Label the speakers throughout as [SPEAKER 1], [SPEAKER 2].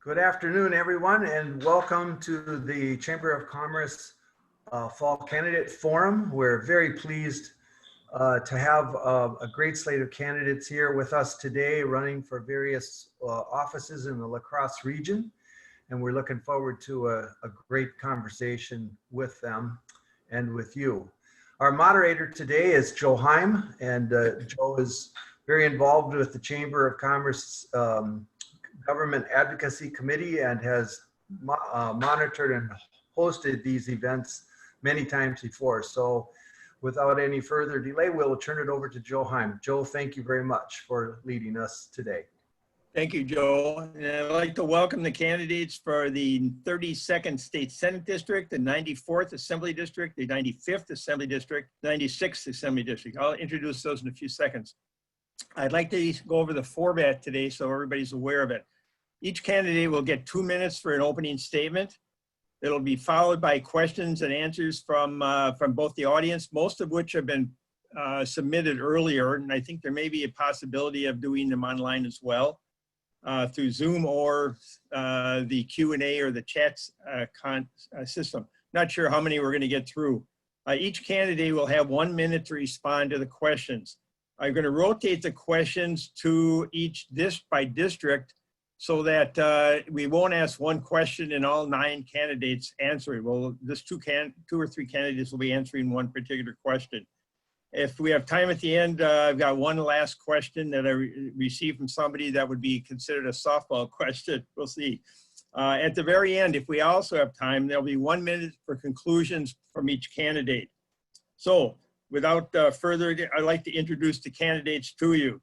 [SPEAKER 1] Good afternoon, everyone, and welcome to the Chamber of Commerce Fall Candidate Forum. We're very pleased to have a great slate of candidates here with us today running for various offices in the La Crosse region. And we're looking forward to a great conversation with them and with you. Our moderator today is Joe Heim, and Joe is very involved with the Chamber of Commerce Government Advocacy Committee and has monitored and hosted these events many times before. So without any further delay, we'll turn it over to Joe Heim. Joe, thank you very much for leading us today.
[SPEAKER 2] Thank you, Joe. And I'd like to welcome the candidates for the 32nd State Senate District, the 94th Assembly District, the 95th Assembly District, 96th Assembly District. I'll introduce those in a few seconds. I'd like to go over the format today so everybody's aware of it. Each candidate will get 2 minutes for an opening statement. It'll be followed by questions and answers from both the audience, most of which have been submitted earlier, and I think there may be a possibility of doing them online as well through Zoom or the Q&A or the chat system. Not sure how many we're going to get through. Each candidate will have 1 minute to respond to the questions. I'm going to rotate the questions to each by district so that we won't ask one question and all 9 candidates answer it. Well, just two or three candidates will be answering one particular question. If we have time at the end, I've got one last question that I received from somebody that would be considered a softball question. We'll see. At the very end, if we also have time, there'll be 1 minute for conclusions from each candidate. So without further ado, I'd like to introduce the candidates to you.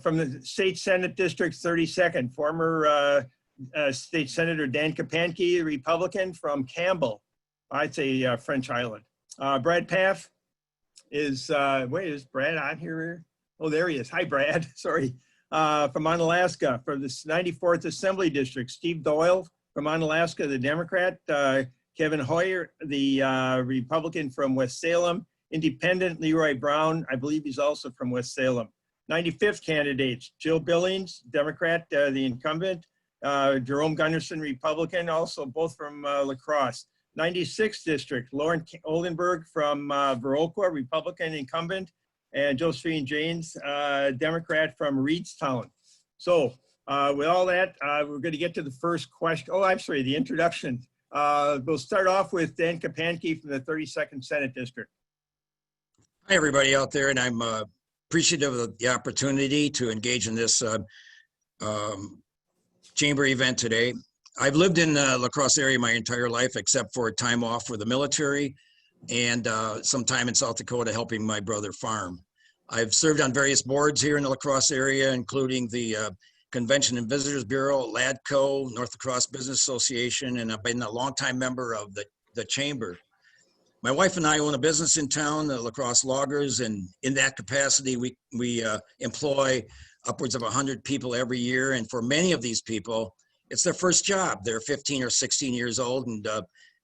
[SPEAKER 2] From the State Senate District 32nd, former State Senator Dan Kapanke, Republican from Campbell. I'd say French Island. Brad Paff is, wait, is Brad on here? Oh, there he is. Hi, Brad. Sorry. From Onalaska, from the 94th Assembly District. Steve Doyle from Onalaska, the Democrat. Kevin Hoyer, the Republican from West Salem. Independent Leroy Brown, I believe he's also from West Salem. 95th candidates, Jill Billings, Democrat, the incumbent. Jerome Gunderson, Republican, also both from La Crosse. 96th district, Lauren Oldenburg from Viroqua, Republican incumbent, and Josephine James, Democrat from Reedstown. So with all that, we're going to get to the first question. Oh, I'm sorry, the introduction. We'll start off with Dan Kapanke from the 32nd Senate District.
[SPEAKER 3] Hi, everybody out there, and I'm appreciative of the opportunity to engage in this chamber event today. I've lived in the La Crosse area my entire life, except for time off for the military and some time in South Dakota helping my brother farm. I've served on various boards here in the La Crosse area, including the Convention and Visitors Bureau, LADCO, North La Crosse Business Association, and I've been a longtime member of the chamber. My wife and I own a business in town, the La Crosse Loggers, and in that capacity, we employ upwards of 100 people every year. And for many of these people, it's their first job. They're 15 or 16 years old, and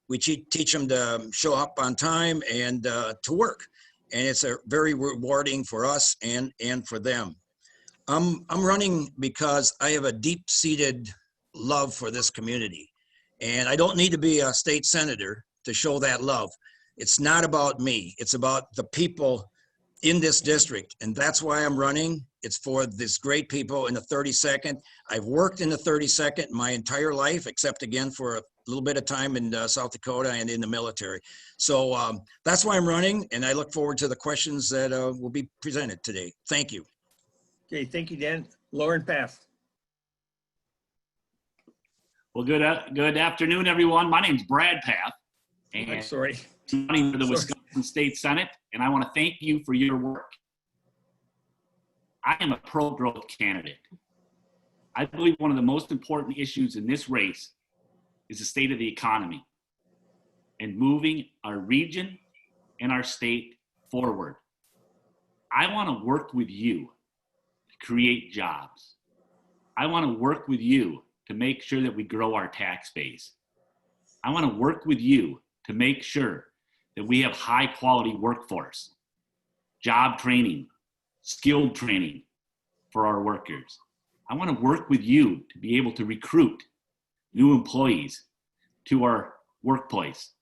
[SPEAKER 3] we teach them to show up on time and to work. And it's very rewarding for us and for them. I'm running because I have a deep-seated love for this community. And I don't need to be a state senator to show that love. It's not about me. It's about the people in this district. And that's why I'm running. It's for this great people in the 32nd. I've worked in the 32nd my entire life, except again for a little bit of time in South Dakota and in the military. So that's why I'm running. And I look forward to the questions that will be presented today. Thank you.
[SPEAKER 2] Okay, thank you, Dan. Lauren Paff.
[SPEAKER 4] Well, good afternoon, everyone. My name's Brad Paff. And
[SPEAKER 2] I'm sorry.
[SPEAKER 4] running for the Wisconsin State Senate, and I want to thank you for your work. I am a pro-growth candidate. I believe one of the most important issues in this race is the state of the economy and moving our region and our state forward. I want to work with you to create jobs. I want to work with you to make sure that we grow our tax base. I want to work with you to make sure that we have high quality workforce, job training, skilled training for our workers. I want to work with you to be able to recruit new employees to our workplace.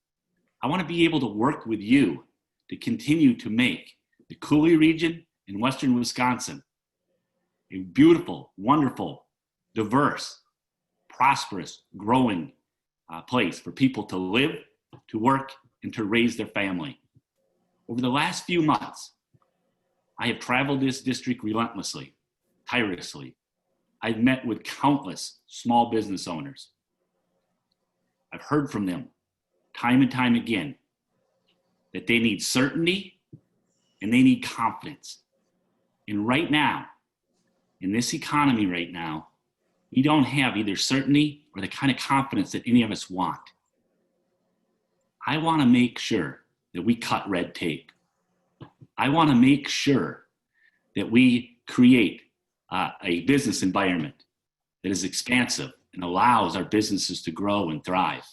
[SPEAKER 4] I want to be able to work with you to continue to make the Cooley region in western Wisconsin a beautiful, wonderful, diverse, prosperous, growing place for people to live, to work, and to raise their family. Over the last few months, I have traveled this district relentlessly, tirelessly. I've met with countless small business owners. I've heard from them time and time again that they need certainty and they need confidence. And right now, in this economy right now, we don't have either certainty or the kind of confidence that any of us want. I want to make sure that we cut red tape. I want to make sure that we create a business environment that is expansive and allows our businesses to grow and thrive.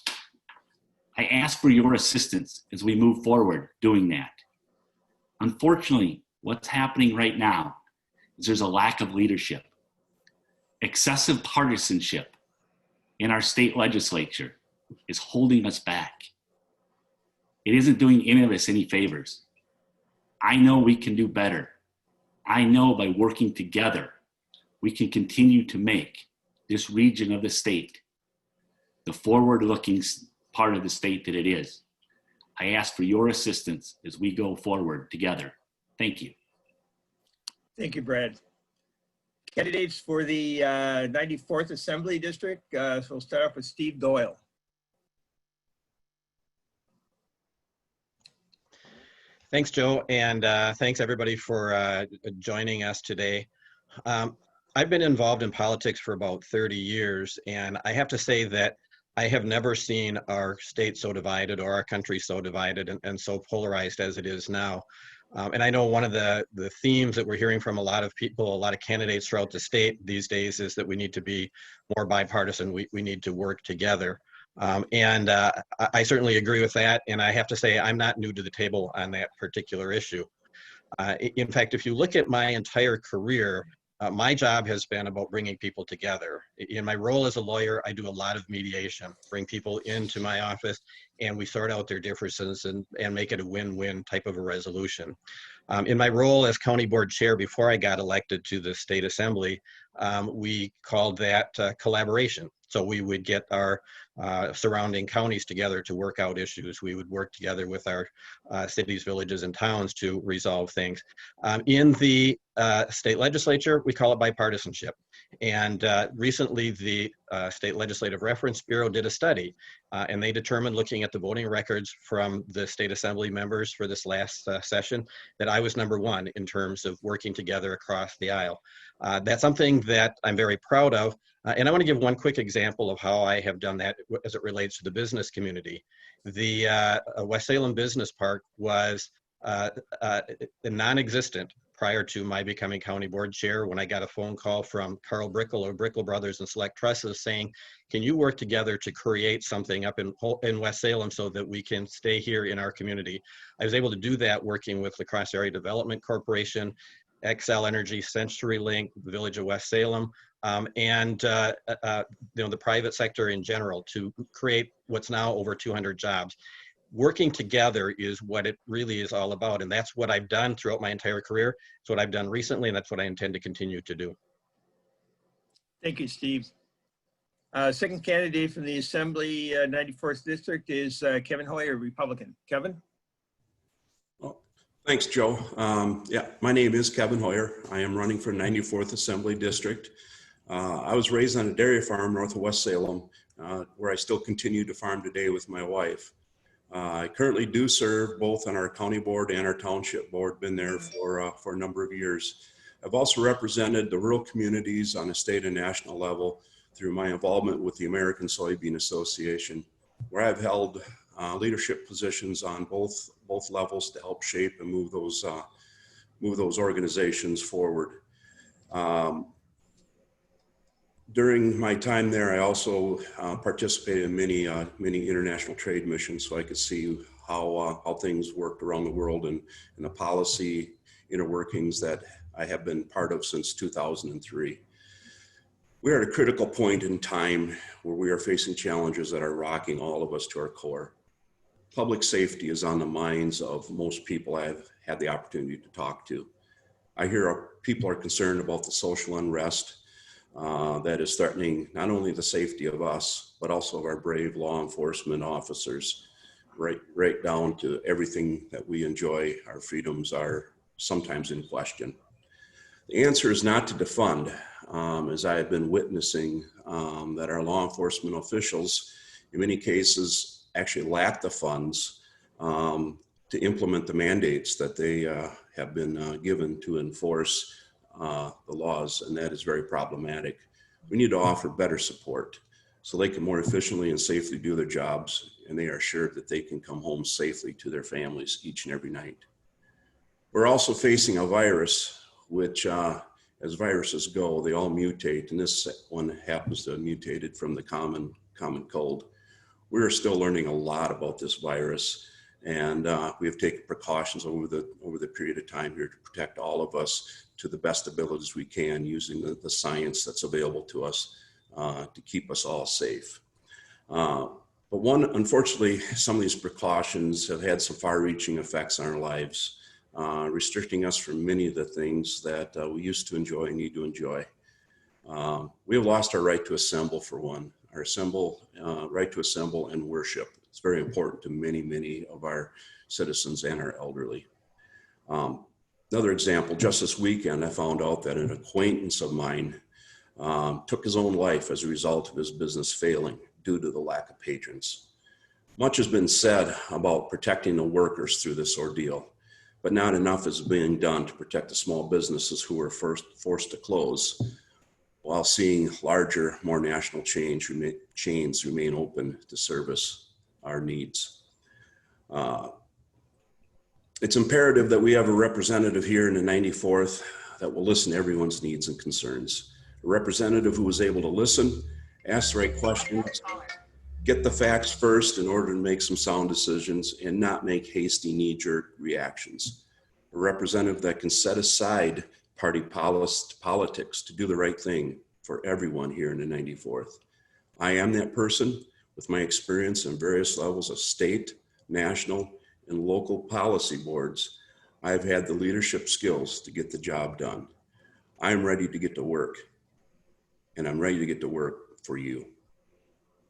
[SPEAKER 4] I ask for your assistance as we move forward doing that. Unfortunately, what's happening right now is there's a lack of leadership. Excessive partisanship in our state legislature is holding us back. It isn't doing any of us any favors. I know we can do better. I know by working together, we can continue to make this region of the state the forward-looking part of the state that it is. I ask for your assistance as we go forward together. Thank you.
[SPEAKER 2] Thank you, Brad. Candidates for the 94th Assembly District. So we'll start off with Steve Doyle.
[SPEAKER 5] Thanks, Joe, and thanks everybody for joining us today. I've been involved in politics for about 30 years, and I have to say that I have never seen our state so divided or our country so divided and so polarized as it is now. And I know one of the themes that we're hearing from a lot of people, a lot of candidates throughout the state these days is that we need to be more bipartisan. We need to work together. And I certainly agree with that. And I have to say, I'm not new to the table on that particular issue. In fact, if you look at my entire career, my job has been about bringing people together. In my role as a lawyer, I do a lot of mediation, bring people into my office, and we sort out their differences and make it a win-win type of a resolution. In my role as county board chair before I got elected to the state assembly, we called that collaboration. So we would get our surrounding counties together to work out issues. We would work together with our cities, villages, and towns to resolve things. In the state legislature, we call it bipartisanship. And recently, the State Legislative Reference Bureau did a study, and they determined, looking at the voting records from the state assembly members for this last session, that I was #1 in terms of working together across the aisle. That's something that I'm very proud of. And I want to give one quick example of how I have done that as it relates to the business community. The West Salem Business Park was non-existent prior to my becoming county board chair, when I got a phone call from Carl Brickle of Brickle Brothers and Select Trusses saying, can you work together to create something up in West Salem so that we can stay here in our community? I was able to do that working with the Cross Area Development Corporation, Xcel Energy, CenturyLink, the Village of West Salem, and the private sector in general to create what's now over 200 jobs. Working together is what it really is all about, and that's what I've done throughout my entire career. It's what I've done recently, and that's what I intend to continue to do.
[SPEAKER 2] Thank you, Steve. Second candidate from the Assembly 94th District is Kevin Hoyer, Republican. Kevin?
[SPEAKER 6] Well, thanks, Joe. Yeah, my name is Kevin Hoyer. I am running for 94th Assembly District. I was raised on a dairy farm north of West Salem, where I still continue to farm today with my wife. I currently do serve both on our county board and our township board, been there for a number of years. I've also represented the rural communities on a state and national level through my involvement with the American Soybean Association, where I've held leadership positions on both levels to help shape and move those organizations forward. During my time there, I also participated in many international trade missions, so I could see how things worked around the world and the policy inner workings that I have been part of since 2003. We are at a critical point in time where we are facing challenges that are rocking all of us to our core. Public safety is on the minds of most people I've had the opportunity to talk to. I hear people are concerned about the social unrest that is threatening not only the safety of us, but also of our brave law enforcement officers, right down to everything that we enjoy. Our freedoms are sometimes in question. The answer is not to defund, as I have been witnessing that our law enforcement officials, in many cases, actually lack the funds to implement the mandates that they have been given to enforce the laws, and that is very problematic. We need to offer better support so they can more efficiently and safely do their jobs, and they are assured that they can come home safely to their families each and every night. We're also facing a virus, which as viruses go, they all mutate, and this one happens to have mutated from the common cold. We're still learning a lot about this virus, and we have taken precautions over the period of time here to protect all of us to the best abilities we can, using the science that's available to us to keep us all safe. But unfortunately, some of these precautions have had some far-reaching effects on our lives, restricting us from many of the things that we used to enjoy and need to enjoy. We have lost our right to assemble, for one, right to assemble and worship. It's very important to many of our citizens and our elderly. Another example, just this weekend, I found out that an acquaintance of mine took his own life as a result of his business failing due to the lack of patrons. Much has been said about protecting the workers through this ordeal, but not enough is being done to protect the small businesses who were first forced to close, while seeing larger, more national chains remain open to service our needs. It's imperative that we have a representative here in the 94th that will listen to everyone's needs and concerns. A representative who is able to listen, ask the right questions, get the facts first in order to make some sound decisions, and not make hasty knee-jerk reactions. A representative that can set aside party politics to do the right thing for everyone here in the 94th. I am that person with my experience in various levels of state, national, and local policy boards. I've had the leadership skills to get the job done. I'm ready to get to work, and I'm ready to get to work for you.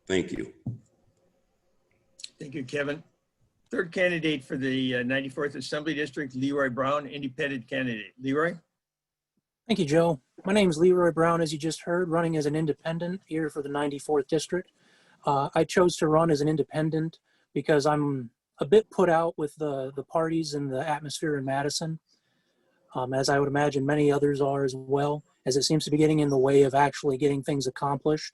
[SPEAKER 6] Thank you.
[SPEAKER 2] Thank you, Kevin. Third candidate for the 94th Assembly District, Leroy Brown, independent candidate. Leroy?
[SPEAKER 7] Thank you, Joe. My name is Leroy Brown, as you just heard, running as an independent here for the 94th District. I chose to run as an independent because I'm a bit put out with the parties and the atmosphere in Madison, as I would imagine many others are as well, as it seems to be getting in the way of actually getting things accomplished.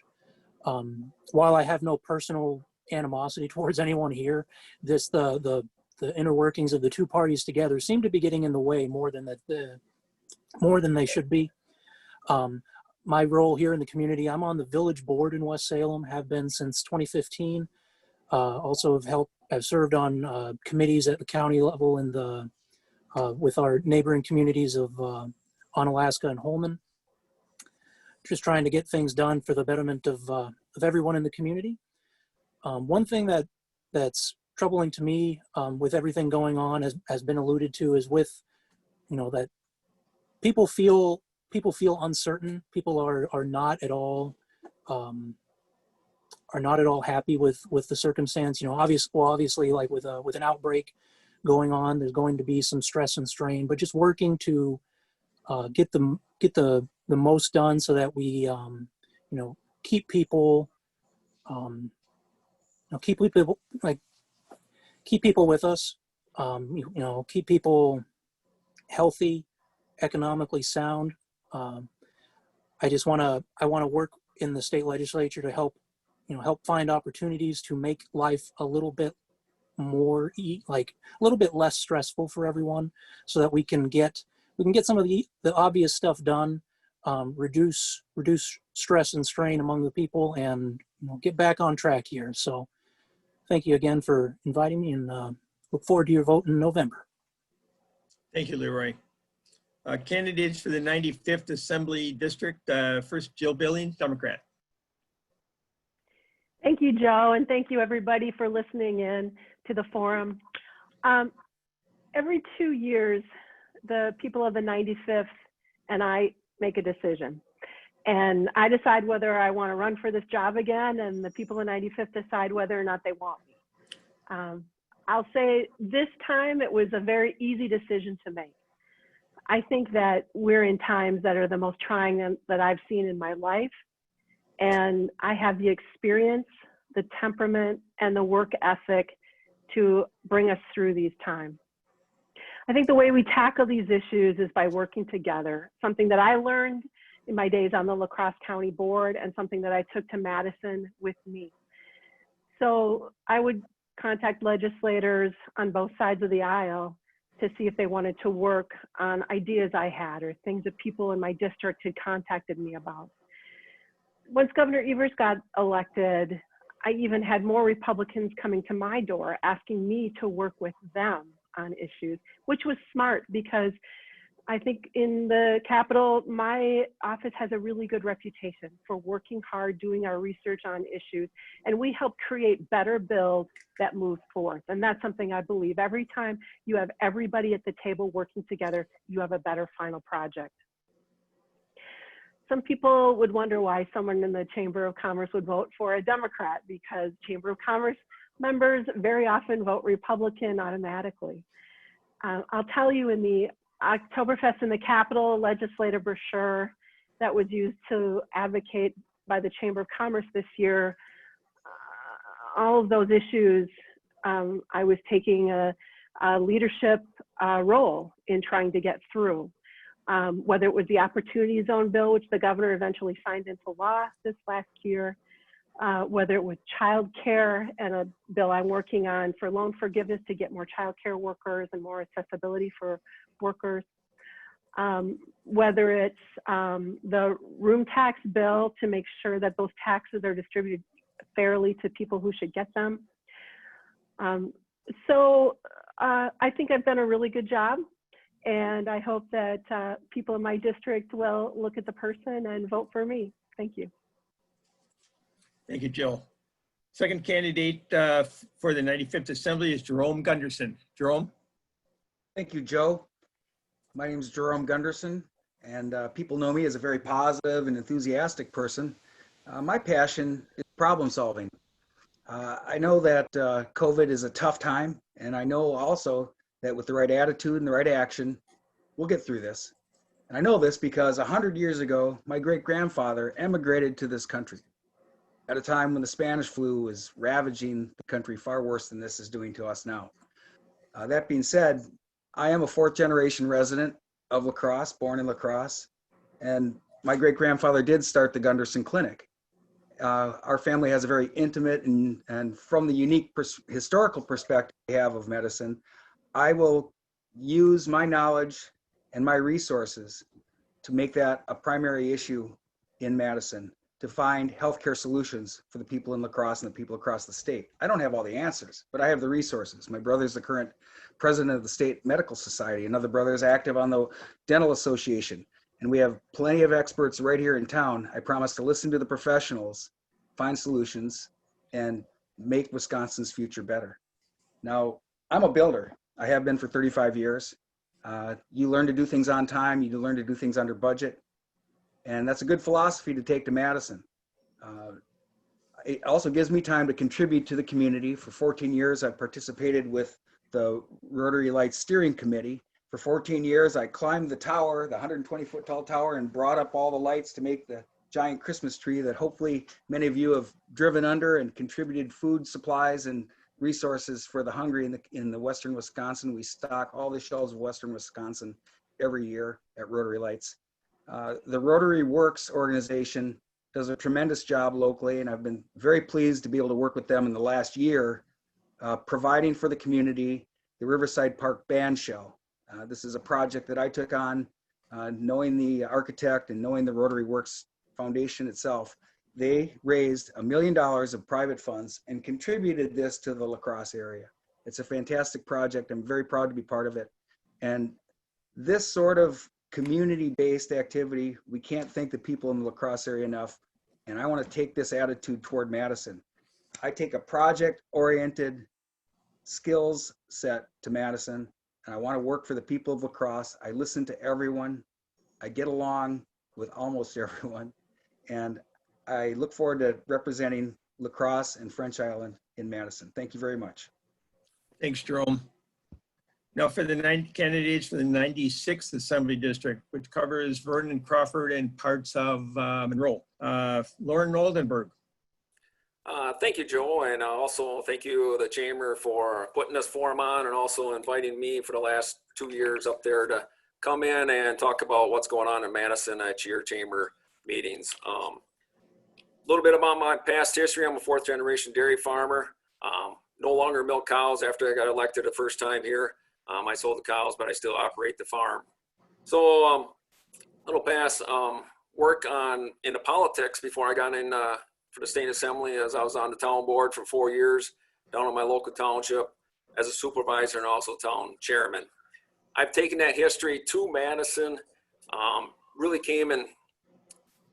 [SPEAKER 7] While I have no personal animosity towards anyone here, the inner workings of the two parties together seem to be getting in the way more than they should be. My role here in the community, I'm on the village board in West Salem, have been since 2015. Also have served on committees at the county level and with our neighboring communities of Onalaska and Holman. Just trying to get things done for the betterment of everyone in the community. One thing that's troubling to me with everything going on has been alluded to is with, that people feel uncertain. People are not at all happy with the circumstance. Obviously, like with an outbreak going on, there's going to be some stress and strain. But just working to get the most done so that we keep people keep people with us. Keep people healthy, economically sound. I want to work in the state legislature to help find opportunities to make life a little bit more a little bit less stressful for everyone, so that we can get some of the obvious stuff done, reduce stress and strain among the people, and get back on track here. So thank you again for inviting me, and look forward to your vote in November.
[SPEAKER 2] Thank you, Leroy. Candidates for the 95th Assembly District. First, Jill Billings, Democrat.
[SPEAKER 8] Thank you, Joe, and thank you everybody for listening in to the forum. Every 2 years, the people of the 95th and I make a decision. And I decide whether I want to run for this job again, and the people of the 95th decide whether or not they want me. I'll say this time it was a very easy decision to make. I think that we're in times that are the most trying that I've seen in my life. And I have the experience, the temperament, and the work ethic to bring us through these times. I think the way we tackle these issues is by working together, something that I learned in my days on the La Crosse County Board and something that I took to Madison with me. So I would contact legislators on both sides of the aisle to see if they wanted to work on ideas I had or things that people in my district had contacted me about. Once Governor Evers got elected, I even had more Republicans coming to my door asking me to work with them on issues, which was smart because I think in the Capitol, my office has a really good reputation for working hard, doing our research on issues, and we help create better bills that move forth. And that's something I believe. Every time you have everybody at the table working together, you have a better final project. Some people would wonder why someone in the Chamber of Commerce would vote for a Democrat, because Chamber of Commerce members very often vote Republican automatically. I'll tell you, in the Oktoberfest in the Capitol legislative brochure that was used to advocate by the Chamber of Commerce this year, all of those issues, I was taking a leadership role in trying to get through. Whether it was the Opportunity Zone bill, which the governor eventually signed into law this last year, whether it was child care and a bill I'm working on for loan forgiveness to get more child care workers and more accessibility for workers, whether it's the room tax bill to make sure that those taxes are distributed fairly to people who should get them. So I think I've done a really good job, and I hope that people in my district will look at the person and vote for me. Thank you.
[SPEAKER 2] Thank you, Jill. Second candidate for the 95th Assembly is Jerome Gunderson. Jerome?
[SPEAKER 9] Thank you, Joe. My name is Jerome Gunderson, and people know me as a very positive and enthusiastic person. My passion is problem solving. I know that COVID is a tough time, and I know also that with the right attitude and the right action, we'll get through this. And I know this because 100 years ago, my great-grandfather emigrated to this country at a time when the Spanish flu was ravaging the country far worse than this is doing to us now. That being said, I am a fourth-generation resident of La Crosse, born in La Crosse, and my great-grandfather did start the Gunderson Clinic. Our family has a very intimate and from the unique historical perspective we have of medicine, I will use my knowledge and my resources to make that a primary issue in Madison, to find healthcare solutions for the people in La Crosse and the people across the state. I don't have all the answers, but I have the resources. My brother's the current president of the State Medical Society. Another brother is active on the Dental Association. And we have plenty of experts right here in town. I promise to listen to the professionals, find solutions, and make Wisconsin's future better. Now, I'm a builder. I have been for 35 years. You learn to do things on time. You learn to do things under budget. And that's a good philosophy to take to Madison. It also gives me time to contribute to the community. For 14 years, I've participated with the Rotary Lights Steering Committee. For 14 years, I climbed the tower, the 120-foot tall tower, and brought up all the lights to make the giant Christmas tree that hopefully many of you have driven under, and contributed food supplies and resources for the hungry in the Western Wisconsin. We stock all the shelves of Western Wisconsin every year at Rotary Lights. The Rotary Works organization does a tremendous job locally, and I've been very pleased to be able to work with them in the last year, providing for the community the Riverside Park Band Shell. This is a project that I took on, knowing the architect and knowing the Rotary Works Foundation itself. They raised $1 million of private funds and contributed this to the La Crosse area. It's a fantastic project. I'm very proud to be part of it. And this sort of community-based activity. We can't thank the people in the La Crosse area enough. And I want to take this attitude toward Madison. I take a project-oriented skills set to Madison, and I want to work for the people of La Crosse. I listen to everyone. I get along with almost everyone. And I look forward to representing La Crosse and French Island in Madison. Thank you very much.
[SPEAKER 2] Thanks, Jerome. Now for the 9 candidates for the 96th Assembly District, which covers Vernon, Crawford, and parts of Monroe. Lauren Oldenburg.
[SPEAKER 10] Thank you, Joe, and also thank you, the Chamber, for putting this forum on and also inviting me for the last 2 years up there to come in and talk about what's going on in Madison at your Chamber meetings. A little bit about my past history. I'm a 4th generation dairy farmer. No longer milk cows after I got elected the first time here. I sold the cows, but I still operate the farm. So little past work in the politics before I got in for the state assembly, as I was on the town board for 4 years down in my local township as a supervisor and also town chairman. I've taken that history to Madison, really came in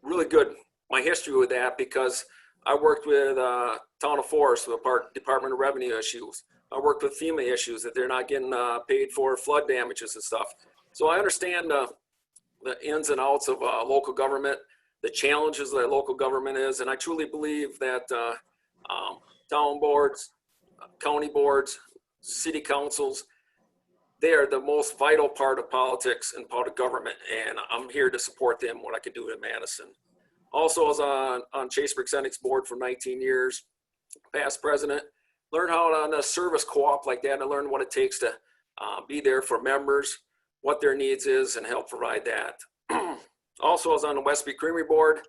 [SPEAKER 10] really good, my history with that, because I worked with Town of Forest, with Department of Revenue issues. I worked with FEMA issues that they're not getting paid for flood damages and stuff. So I understand the ins and outs of local government, the challenges that local government is, and I truly believe that town boards, county boards, city councils, they are the most vital part of politics and part of government, and I'm here to support them, what I can do in Madison. Also, I was on Chaseburg Senex board for 19 years, past president. Learn how to, on a service co-op like that, and learn what it takes to be there for members, what their needs is, and help provide that. Also, I was on the Westby Creamery board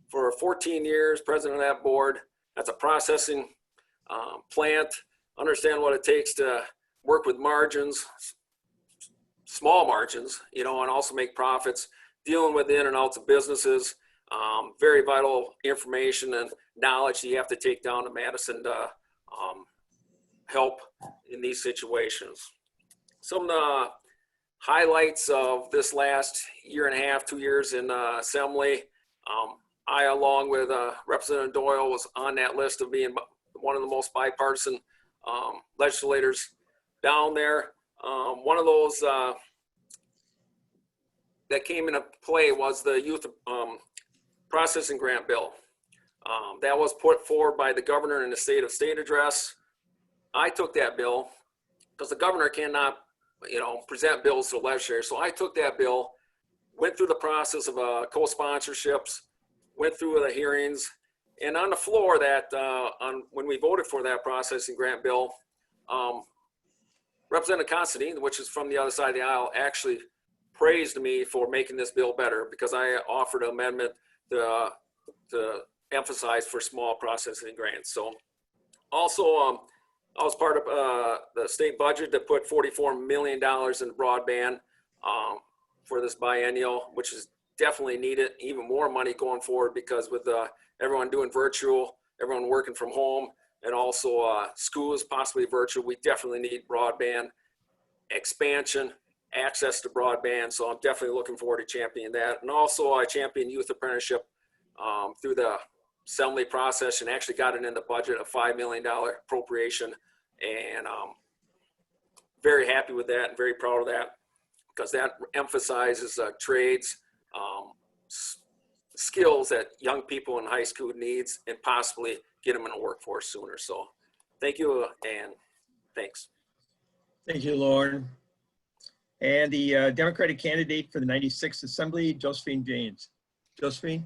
[SPEAKER 10] for 14 years, president of that board. That's a processing plant. Understand what it takes to work with margins, small margins, you know, and also make profits, dealing with in and outs of businesses. Very vital information and knowledge that you have to take down to Madison to help in these situations. Some of the highlights of this last year and a half, 2 years in Assembly, I, along with Representative Doyle, was on that list of being one of the most bipartisan legislators down there. One of those that came into play was the youth processing grant bill. That was put forward by the governor in the state address. I took that bill because the governor cannot, you know, present bills to the legislature. So I took that bill, went through the process of co-sponsorships, went through the hearings, and on the floor that when we voted for that processing grant bill, Representative Constantine, which is from the other side of the aisle, actually praised me for making this bill better because I offered an amendment to emphasize for small processing grants. So also, I was part of the state budget that put $44 million in broadband for this biennial, which is definitely needed. Even more money going forward because with everyone doing virtual, everyone working from home, and also schools possibly virtual, we definitely need broadband expansion, access to broadband. So I'm definitely looking forward to championing that. And also I championed youth apprenticeship through the assembly process and actually got it in the budget, a $5 million appropriation. And very happy with that and very proud of that because that emphasizes trades, skills that young people in high school needs and possibly get them in the workforce sooner. So thank you and thanks.
[SPEAKER 2] Thank you, Lauren. And the Democratic candidate for the 96th Assembly, Josephine James. Josephine?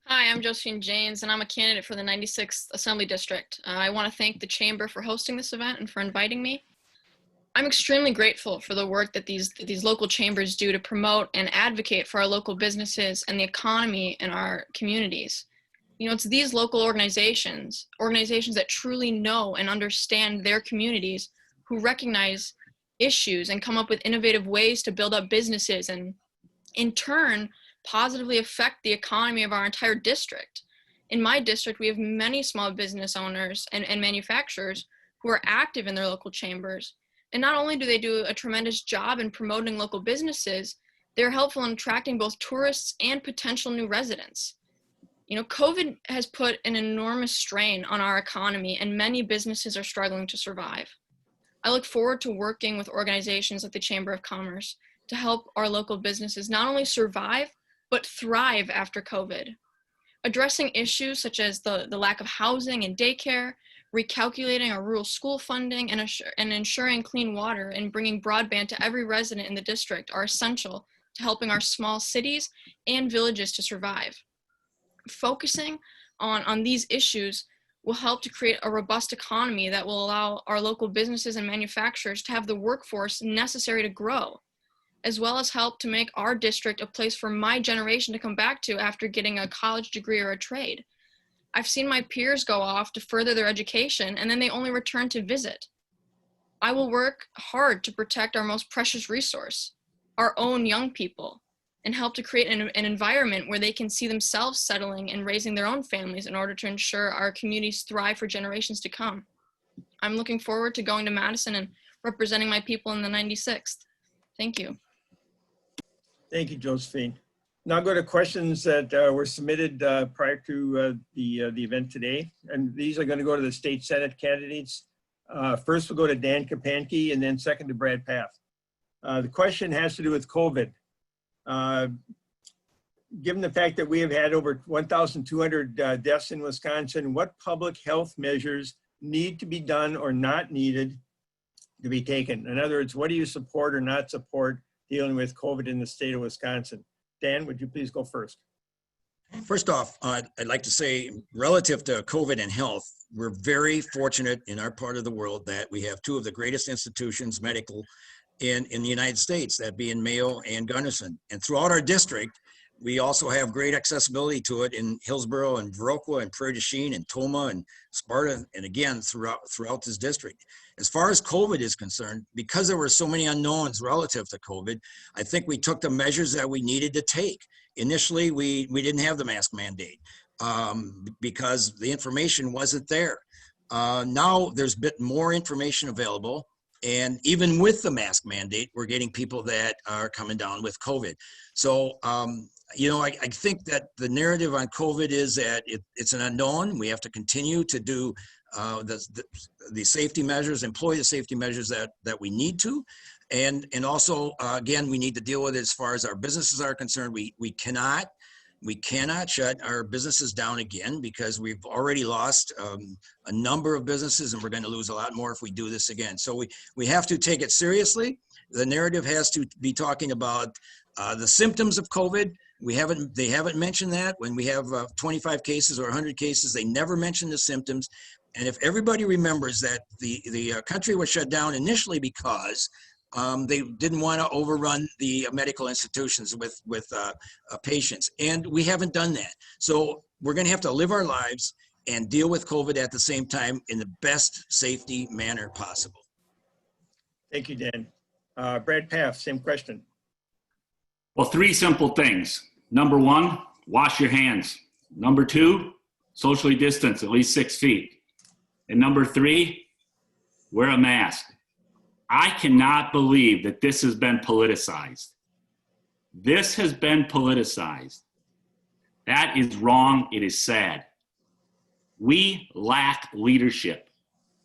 [SPEAKER 11] Hi, I'm Josephine James, and I'm a candidate for the 96th Assembly District. I want to thank the Chamber for hosting this event and for inviting me. I'm extremely grateful for the work that these local chambers do to promote and advocate for our local businesses and the economy in our communities. You know, it's these local organizations that truly know and understand their communities, who recognize issues and come up with innovative ways to build up businesses and, in turn, positively affect the economy of our entire district. In my district, we have many small business owners and manufacturers who are active in their local chambers. And not only do they do a tremendous job in promoting local businesses, They're helpful in attracting both tourists and potential new residents. You know, COVID has put an enormous strain on our economy, and many businesses are struggling to survive. I look forward to working with organizations like the Chamber of Commerce to help our local businesses not only survive, but thrive after COVID. Addressing issues such as the lack of housing and daycare, recalculating our rural school funding, and ensuring clean water and bringing broadband to every resident in the district are essential to helping our small cities and villages to survive. Focusing on these issues will help to create a robust economy that will allow our local businesses and manufacturers to have the workforce necessary to grow, as well as help to make our district a place for my generation to come back to after getting a college degree or a trade. I've seen my peers go off to further their education and then they only return to visit. I will work hard to protect our most precious resource, our own young people, and help to create an environment where they can see themselves settling and raising their own families in order to ensure our communities thrive for generations to come. I'm looking forward to going to Madison and representing my people in the 96th. Thank you.
[SPEAKER 2] Thank you, Josephine. Now go to questions that were submitted prior to the event today. And these are going to go to the state Senate candidates. First, we'll go to Dan Kapanke and then second to Brad Paff. The question has to do with COVID. Given the fact that we have had over 1,200 deaths in Wisconsin, what public health measures need to be done or not needed to be taken? In other words, what do you support or not support dealing with COVID in the state of Wisconsin? Dan, would you please go first?
[SPEAKER 3] First off, I'd like to say relative to COVID and health, we're very fortunate in our part of the world that we have two of the greatest institutions, medical, in the United States, that being Mayo and Gunderson. And throughout our district, we also have great accessibility to it in Hillsborough and Viroqua and Prairie du Chien and Toma and Sparta, and again, throughout this district. As far as COVID is concerned, because there were so many unknowns relative to COVID, I think we took the measures that we needed to take. Initially, we didn't have the mask mandate because the information wasn't there. Now there's a bit more information available. And even with the mask mandate, we're getting people that are coming down with COVID. So, you know, I think that the narrative on COVID is that it's an unknown. We have to continue to do the safety measures, employ the safety measures that we need to. And also, again, we need to deal with it as far as our businesses are concerned. We cannot shut our businesses down again because we've already lost a number of businesses and we're going to lose a lot more if we do this again. So we have to take it seriously. The narrative has to be talking about the symptoms of COVID. They haven't mentioned that. When we have 25 cases or 100 cases, they never mention the symptoms. And if everybody remembers that the country was shut down initially because they didn't want to overrun the medical institutions with patients, and we haven't done that. So we're going to have to live our lives and deal with COVID at the same time in the best safety manner possible.
[SPEAKER 2] Thank you, Dan. Brad Paff, same question.
[SPEAKER 4] Well, three simple things. Number one, wash your hands. Number two, socially distance at least 6 feet. And number three, wear a mask. I cannot believe that this has been politicized. This has been politicized. That is wrong. It is sad. We lack leadership.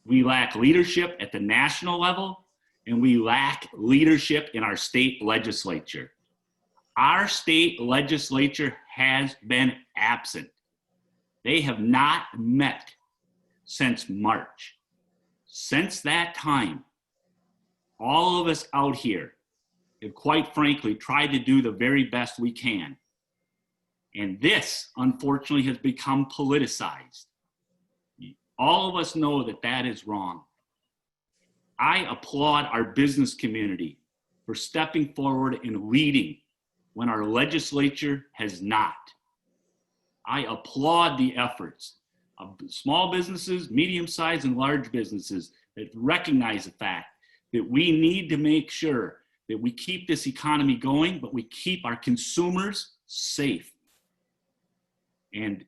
[SPEAKER 4] We lack leadership at the national level, and we lack leadership in our state legislature. Our state legislature has been absent. They have not met since March. Since that time, all of us out here have quite frankly tried to do the very best we can. And this, unfortunately, has become politicized. All of us know that that is wrong. I applaud our business community for stepping forward and leading when our legislature has not. I applaud the efforts of small businesses, medium-sized and large businesses that recognize the fact that we need to make sure that we keep this economy going, but we keep our consumers safe. And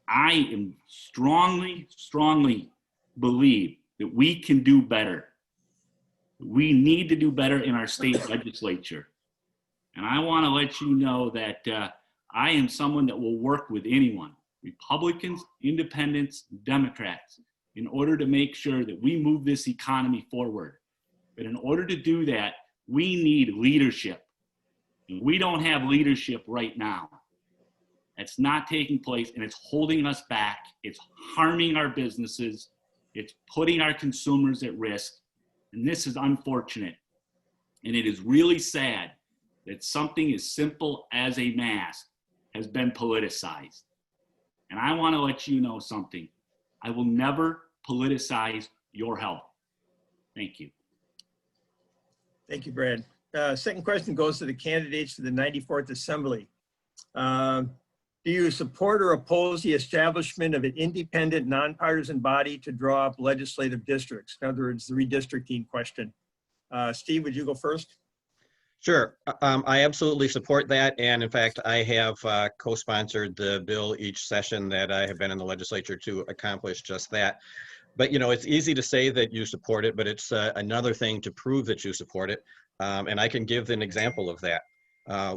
[SPEAKER 4] I am strongly believe that we can do better. We need to do better in our state legislature. And I want to let you know that I am someone that will work with anyone, Republicans, independents, Democrats, in order to make sure that we move this economy forward. But in order to do that, we need leadership. And we don't have leadership right now. That's not taking place, and it's holding us back. It's harming our businesses. It's putting our consumers at risk. And this is unfortunate. And it is really sad that something as simple as a mask has been politicized. And I want to let you know something. I will never politicize your health. Thank you.
[SPEAKER 2] Thank you, Brad. Second question goes to the candidates for the 94th Assembly. Do you support or oppose the establishment of an independent, nonpartisan body to draw up legislative districts? In other words, the redistricting question. Steve, would you go first?
[SPEAKER 5] Sure. I absolutely support that. And in fact, I have co-sponsored the bill each session that I have been in the legislature to accomplish just that. But, you know, it's easy to say that you support it, but it's another thing to prove that you support it. And I can give an example of that.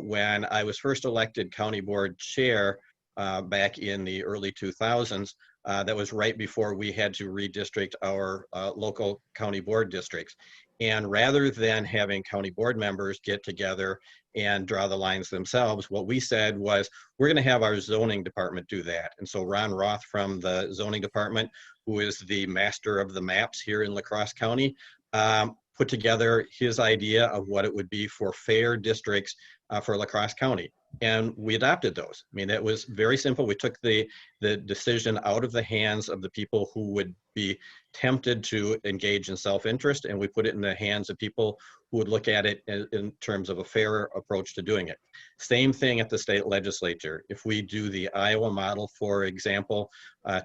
[SPEAKER 5] When I was first elected county board chair back in the early 2000s, that was right before we had to redistrict our local county board districts. And rather than having county board members get together and draw the lines themselves, what we said was, we're going to have our zoning department do that. And so Ron Roth from the zoning department, who is the master of the maps here in La Crosse County, put together his idea of what it would be for fair districts for La Crosse County. And we adopted those. I mean, that was very simple. We took the decision out of the hands of the people who would be tempted to engage in self-interest, and we put it in the hands of people who would look at it in terms of a fair approach to doing it. Same thing at the state legislature. If we do the Iowa model, for example,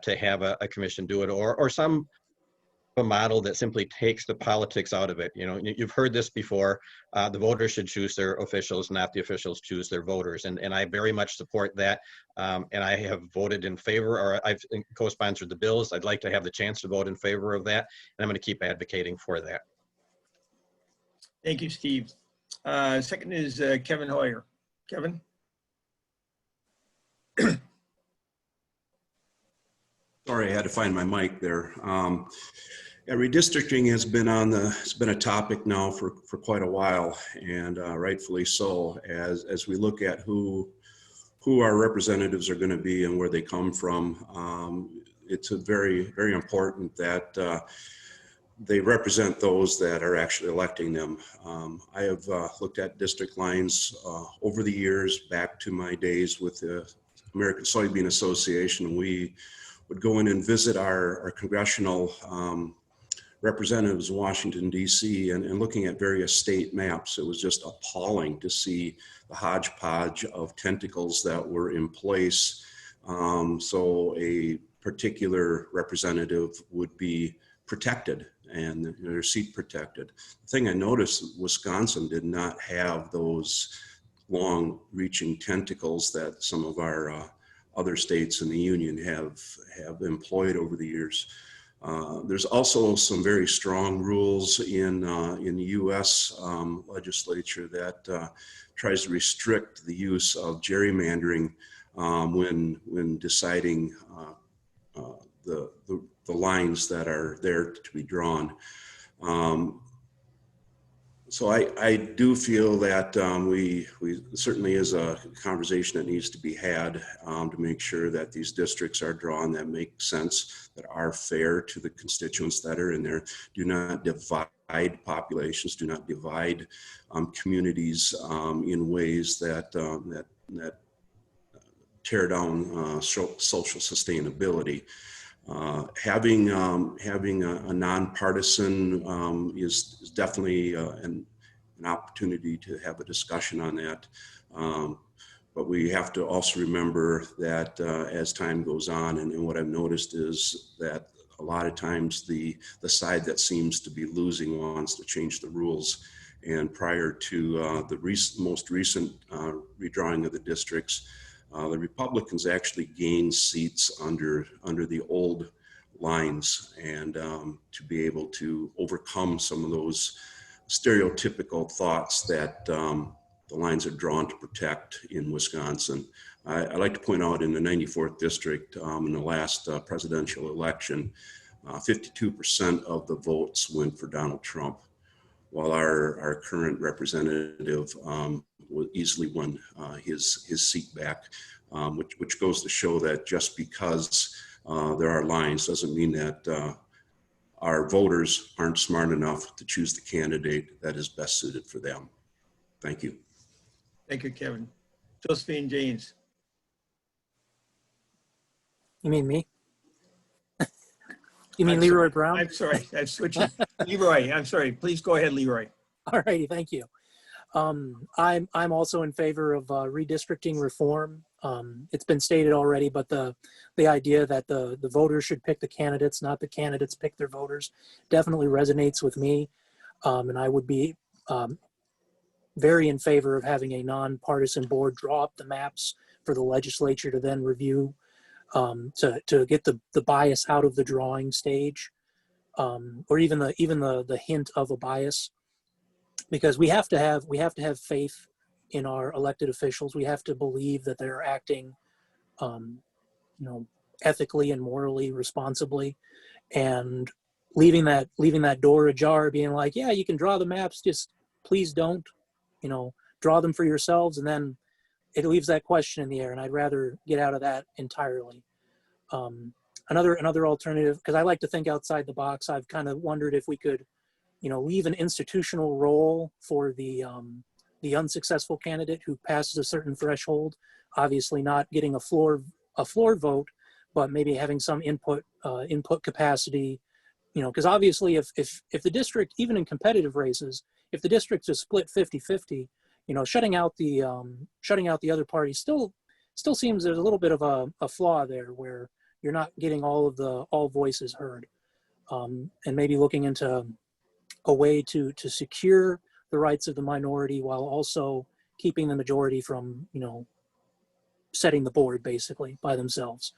[SPEAKER 5] to have a commission do it, or some a model that simply takes the politics out of it. You know, you've heard this before. The voters should choose their officials, not the officials choose their voters. And I very much support that. And I have voted in favor, or I've co-sponsored the bills. I'd like to have the chance to vote in favor of that. And I'm going to keep advocating for that.
[SPEAKER 2] Thank you, Steve. Second is Kevin Hoyer. Kevin?
[SPEAKER 6] Sorry, I had to find my mic there. Yeah, redistricting has been it's been a topic now for quite a while, and rightfully so. As we look at who our representatives are going to be and where they come from, it's very important that they represent those that are actually electing them. I have looked at district lines over the years, back to my days with the American Soybean Association. We would go in and visit our congressional representatives in Washington, D.C., and looking at various state maps. It was just appalling to see the hodgepodge of tentacles that were in place. So a particular representative would be protected and their seat protected. The thing I noticed, Wisconsin did not have those long-reaching tentacles that some of our other states in the union have employed over the years. There's also some very strong rules in the U.S. legislature that tries to restrict the use of gerrymandering when deciding the lines that are there to be drawn. So I do feel that we certainly is a conversation that needs to be had to make sure that these districts are drawn that make sense, that are fair to the constituents that are in there, do not divide populations, do not divide communities in ways that tear down social sustainability. Having a nonpartisan is definitely an opportunity to have a discussion on that. But we have to also remember that as time goes on, and what I've noticed is that a lot of times the side that seems to be losing wants to change the rules. And prior to the most recent redrawing of the districts, the Republicans actually gained seats under the old lines, and to be able to overcome some of those stereotypical thoughts that the lines are drawn to protect in Wisconsin. I like to point out in the 94th district, in the last presidential election, 52% of the votes went for Donald Trump, while our current representative easily won his seat back, which goes to show that just because there are lines doesn't mean that our voters aren't smart enough to choose the candidate that is best suited for them. Thank you.
[SPEAKER 2] Thank you, Kevin. Josephine James.
[SPEAKER 7] You mean me? You mean
[SPEAKER 2] I'm
[SPEAKER 7] Leroy
[SPEAKER 2] sorry.
[SPEAKER 7] Brown?
[SPEAKER 2] I'm sorry, I'm switching. Leroy, I'm sorry. Please go ahead, Leroy.
[SPEAKER 7] All righty, thank you. I'm also in favor of redistricting reform. It's been stated already, but the idea that the voters should pick the candidates, not the candidates pick their voters, definitely resonates with me. And I would be very in favor of having a nonpartisan board draw up the maps for the legislature to then review, to get the bias out of the drawing stage, or even the hint of a bias. Because we have to have faith in our elected officials. We have to believe that they're acting, ethically and morally responsibly, and leaving that door ajar, being like, yeah, you can draw the maps, just please don't, draw them for yourselves, and then it leaves that question in the air. And I'd rather get out of that entirely. Another alternative, because I like to think outside the box. I've kind of wondered if we could, leave an institutional role for the unsuccessful candidate who passes a certain threshold, obviously not getting a floor vote, but maybe having some input capacity, because obviously if the district, even in competitive races, if the district is split 50-50, shutting out the other party still seems there's a little bit of a flaw there, where you're not getting all voices heard, and maybe looking into a way to secure the rights of the minority while also keeping the majority from, setting the board basically by themselves.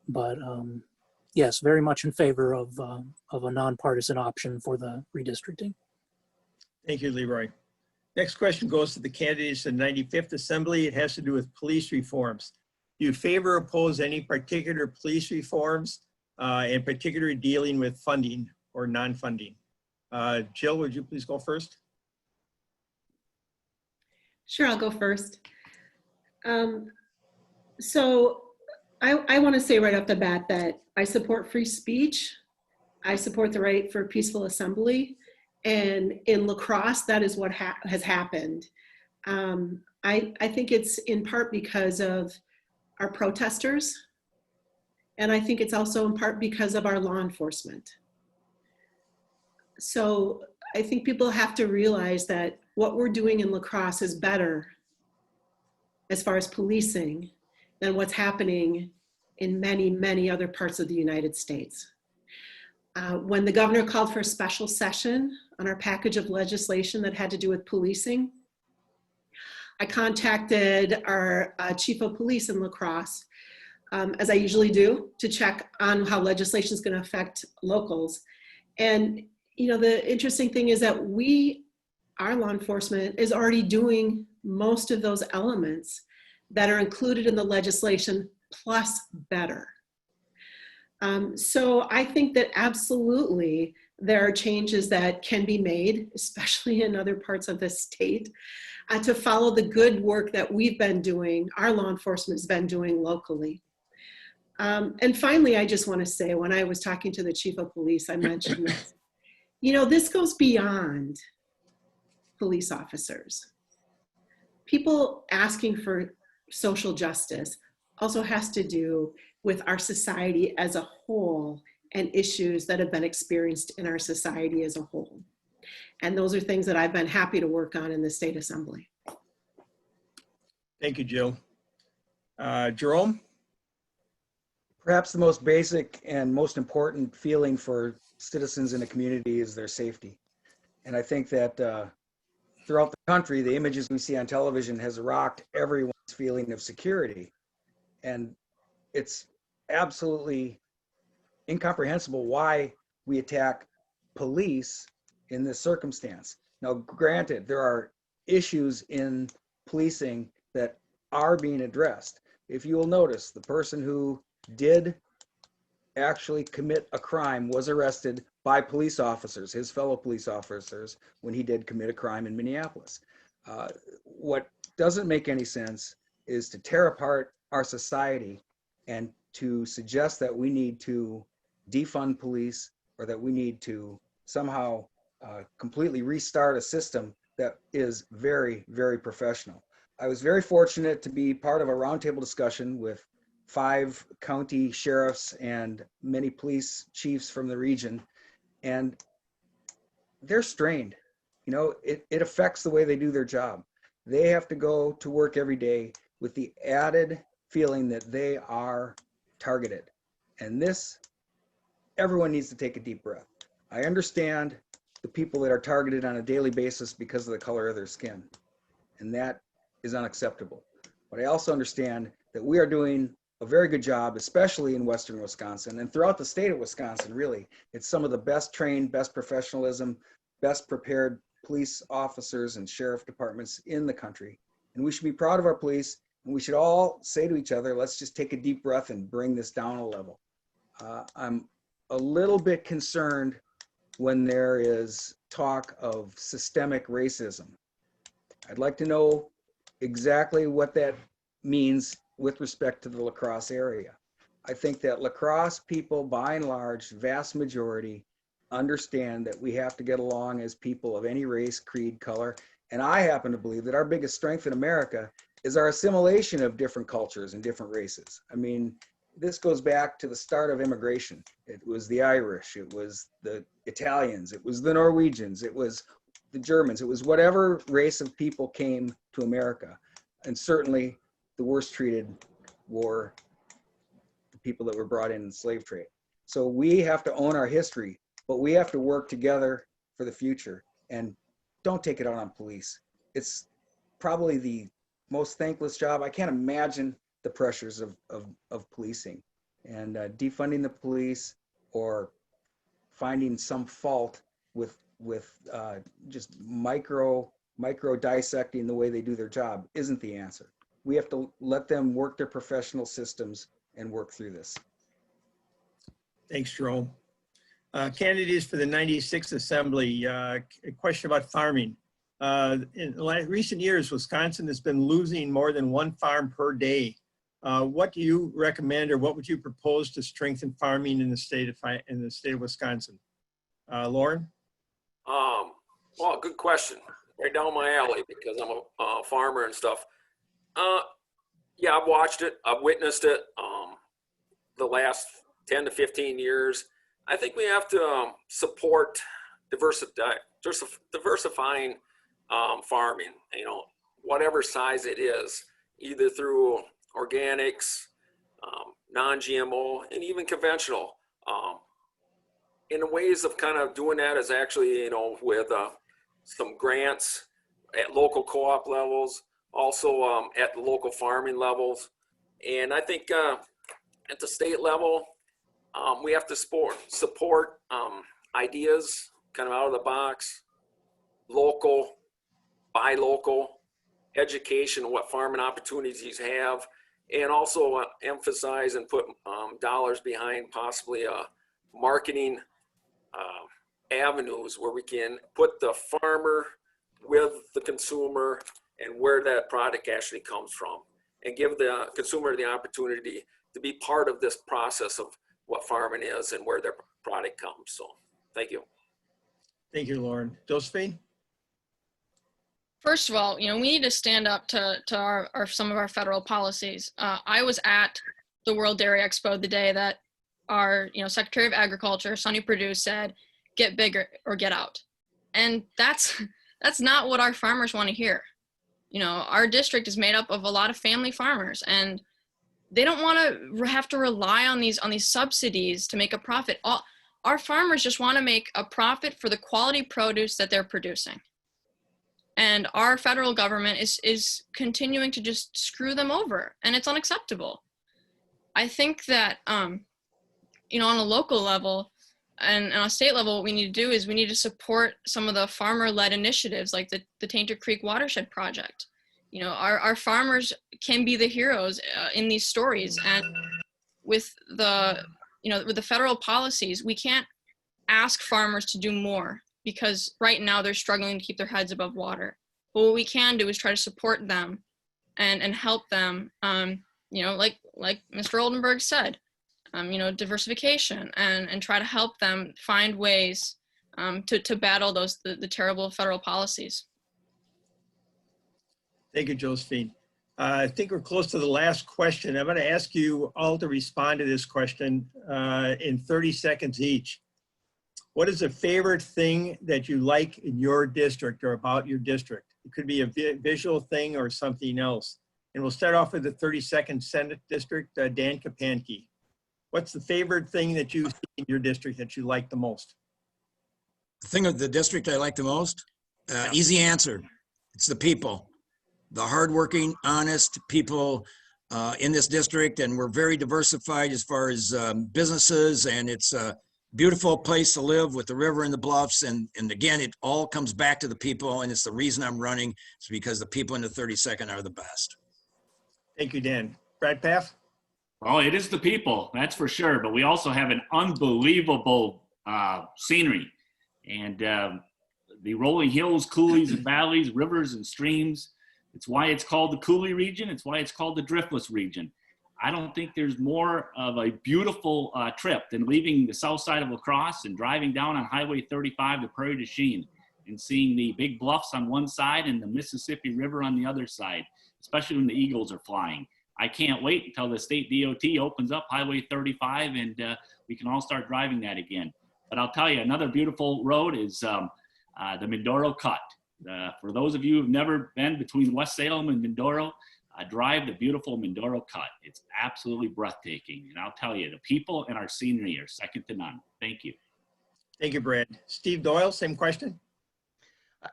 [SPEAKER 7] But yes, very much in favor of a nonpartisan option for the redistricting.
[SPEAKER 2] Thank you, Leroy. Next question goes to the candidates in 95th Assembly. It has to do with police reforms. Do you favor or oppose any particular police reforms, in particular dealing with funding or non-funding? Jill, would you please go first?
[SPEAKER 12] Sure, I'll go first. So I want to say right off the bat that I support free speech. I support the right for peaceful assembly. And in La Crosse, that is what has happened. I think it's in part because of our protesters. And I think it's also in part because of our law enforcement. So I think people have to realize that what we're doing in La Crosse is better as far as policing than what's happening in many, many other parts of the United States. When the governor called for a special session on our package of legislation that had to do with policing, I contacted our chief of police in La Crosse, as I usually do, to check on how legislation is going to affect locals. And the interesting thing is that our law enforcement is already doing most of those elements that are included in the legislation, plus better. So I think that absolutely there are changes that can be made, especially in other parts of the state, to follow the good work that we've been doing, our law enforcement has been doing locally. And finally, I just want to say, when I was talking to the chief of police, I mentioned this. This goes beyond police officers. People asking for social justice also has to do with our society as a whole and issues that have been experienced in our society as a whole. And those are things that I've been happy to work on in the State Assembly.
[SPEAKER 2] Thank you, Jill. Jerome?
[SPEAKER 9] Perhaps the most basic and most important feeling for citizens in a community is their safety. And I think that throughout the country, the images we see on television has rocked everyone's feeling of security. And it's absolutely incomprehensible why we attack police in this circumstance. Now, granted, there are issues in policing that are being addressed. If you will notice, the person who did actually commit a crime was arrested by police officers, his fellow police officers, when he did commit a crime in Minneapolis. What doesn't make any sense is to tear apart our society and to suggest that we need to defund police or that we need to somehow completely restart a system that is very, very professional. I was very fortunate to be part of a roundtable discussion with 5 county sheriffs and many police chiefs from the region, and they're strained. You know, it affects the way they do their job. They have to go to work every day with the added feeling that they are targeted. And this, everyone needs to take a deep breath. I understand the people that are targeted on a daily basis because of the color of their skin, and that is unacceptable. But I also understand that we are doing a very good job, especially in Western Wisconsin and throughout the state of Wisconsin, really. It's some of the best trained, best professionalism, best prepared police officers and sheriff departments in the country. And we should be proud of our police, and we should all say to each other, let's just take a deep breath and bring this down a level. I'm a little bit concerned when there is talk of systemic racism. I'd like to know exactly what that means with respect to the La Crosse area. I think that La Crosse people, by and large, vast majority, understand that we have to get along as people of any race, creed, color. And I happen to believe that our biggest strength in America is our assimilation of different cultures and different races. I mean, this goes back to the start of immigration. It was the Irish, it was the Italians, it was the Norwegians, it was the Germans, it was whatever race of people came to America. And certainly the worst treated were the people that were brought in the slave trade. So we have to own our history, but we have to work together for the future, and don't take it out on police. It's probably the most thankless job. I can't imagine the pressures of policing, and defunding the police or finding some fault with just micro dissecting the way they do their job isn't the answer. We have to let them work their professional systems and work through this.
[SPEAKER 2] Thanks, Jerome. Candidates for the 96th Assembly, a question about farming. In recent years, Wisconsin has been losing more than 1 farm per day. What do you recommend, or what would you propose to strengthen farming in the state of Wisconsin? Lauren?
[SPEAKER 10] Well, good question. Right down my alley, because I'm a farmer and stuff. Yeah, I've watched it. I've witnessed it the last 10 to 15 years. I think we have to support diversifying farming, you know, whatever size it is, either through organics, non-GMO, and even conventional. In ways of kind of doing that is actually, you know, with some grants at local co-op levels, also at the local farming levels. And I think at the state level, we have to support ideas kind of out of the box, local, buy local, education, what farming opportunities have, and also emphasize and put dollars behind possibly marketing avenues where we can put the farmer with the consumer and where that product actually comes from, and give the consumer the opportunity to be part of this process of what farming is and where their product comes. So thank you.
[SPEAKER 2] Thank you, Lauren. Josephine?
[SPEAKER 11] First of all, you know, we need to stand up to some of our federal policies. I was at the World Dairy Expo the day that our, you know, Secretary of Agriculture, Sonny Perdue, said, "Get bigger or get out." And that's not what our farmers want to hear. You know, our district is made up of a lot of family farmers, and they don't want to have to rely on these subsidies to make a profit. Our farmers just want to make a profit for the quality produce that they're producing. And our federal government is continuing to just screw them over, and it's unacceptable. I think that, you know, on a local level, And on a state level, what we need to do is we need to support some of the farmer-led initiatives like the Tainter Creek Watershed Project. You know, our farmers can be the heroes in these stories. And with the, you know, with the federal policies, we can't ask farmers to do more because right now they're struggling to keep their heads above water. But what we can do is try to support them and help them, you know, like Mr. Oldenburg said, you know, diversification and try to help them find ways to battle the terrible federal policies.
[SPEAKER 2] Thank you, Josephine. I think we're close to the last question. I'm going to ask you all to respond to this question in 30 seconds each. What is a favorite thing that you like in your district or about your district? It could be a visual thing or something else. And we'll start off with the 32nd Senate District, Dan Kapanke. What's the favorite thing that you see in your district that you like the most?
[SPEAKER 3] The thing of the district I like the most? Easy answer. It's the people. The hardworking, honest people in this district, and we're very diversified as far as businesses, and it's a beautiful place to live with the river and the bluffs, and again, it all comes back to the people, and it's the reason I'm running. It's because the people in the 32nd are the best.
[SPEAKER 2] Thank you, Dan. Brad Paff?
[SPEAKER 4] Well, it is the people, that's for sure, but we also have an unbelievable scenery, and the rolling hills, coulees and valleys, rivers and streams. It's why it's called the Coulee region. It's why it's called the Driftless region. I don't think there's more of a beautiful trip than leaving the south side of La Crosse and driving down on Highway 35 to Prairie du Chien and seeing the big bluffs on one side and the Mississippi River on the other side, especially when the eagles are flying. I can't wait until the state DOT opens up Highway 35 and we can all start driving that again. But I'll tell you, another beautiful road is the Mindoro Cut. For those of you who've never been between West Salem and Mindoro, drive the beautiful Mindoro Cut. It's absolutely breathtaking. And I'll tell you, the people and our scenery are second to none. Thank you.
[SPEAKER 2] Thank you, Brad. Steve Doyle, same question.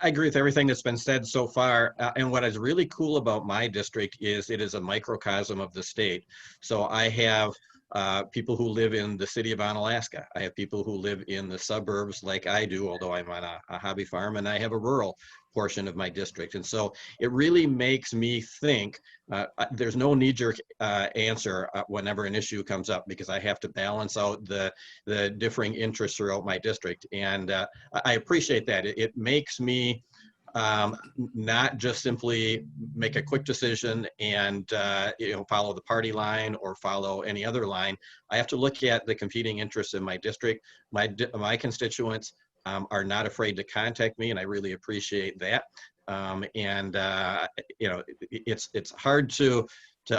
[SPEAKER 5] I agree with everything that's been said so far. And what is really cool about my district is it is a microcosm of the state. So I have people who live in the city of Onalaska. I have people who live in the suburbs like I do, although I'm on a hobby farm, and I have a rural portion of my district. And so it really makes me think there's no knee-jerk answer whenever an issue comes up, because I have to balance out the differing interests throughout my district. And I appreciate that. It makes me not just simply make a quick decision and follow the party line or follow any other line. I have to look at the competing interests in my district. My constituents are not afraid to contact me, and I really appreciate that. It's hard to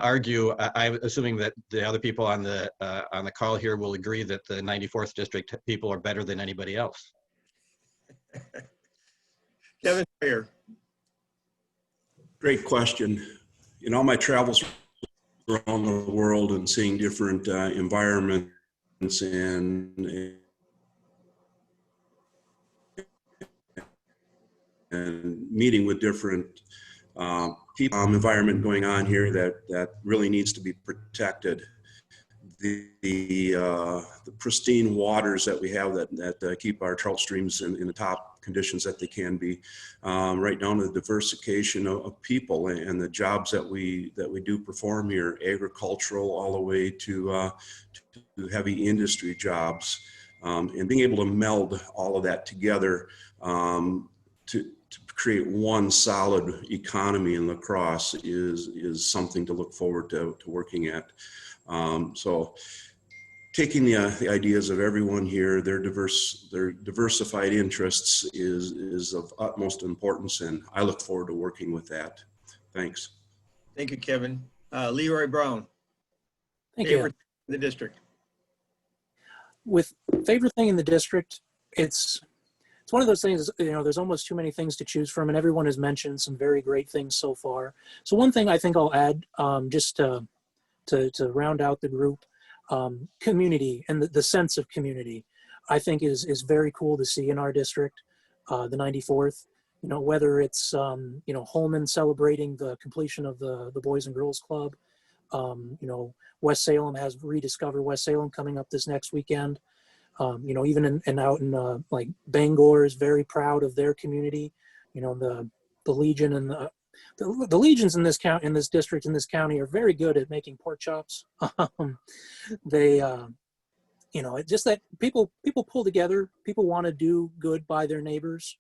[SPEAKER 5] argue. I'm assuming that the other people on the call here will agree that the 94th district people are better than anybody else.
[SPEAKER 2] Kevin Hoyer.
[SPEAKER 6] Great question. In all my travels around the world and seeing different environments and meeting with different people, environment going on here that really needs to be protected. The pristine waters that we have that keep our trout streams in the top conditions that they can be, right down to the diversification of people and the jobs that we do perform here, agricultural all the way to heavy industry jobs, and being able to meld all of that together to create one solid economy in La Crosse is something to look forward to working at. So taking the ideas of everyone here, their diversified interests is of utmost importance, and I look forward to working with that. Thanks.
[SPEAKER 2] Thank you, Kevin. Leroy Brown.
[SPEAKER 7] Thank
[SPEAKER 2] Favorite
[SPEAKER 7] you.
[SPEAKER 2] in the district.
[SPEAKER 7] With favorite thing in the district, it's one of those things, there's almost too many things to choose from, and everyone has mentioned some very great things so far. So one thing I think I'll add, just to round out the group, community and the sense of community, I think is very cool to see in our district, the 94th. Whether it's Holman celebrating the completion of the Boys and Girls Club, West Salem has Rediscover West Salem coming up this next weekend. You know, even out in like Bangor is very proud of their community. You know, the Legion and the Legions in this in this district, in this county, are very good at making pork chops. They, you know, it's just that people pull together. People want to do good by their neighbors,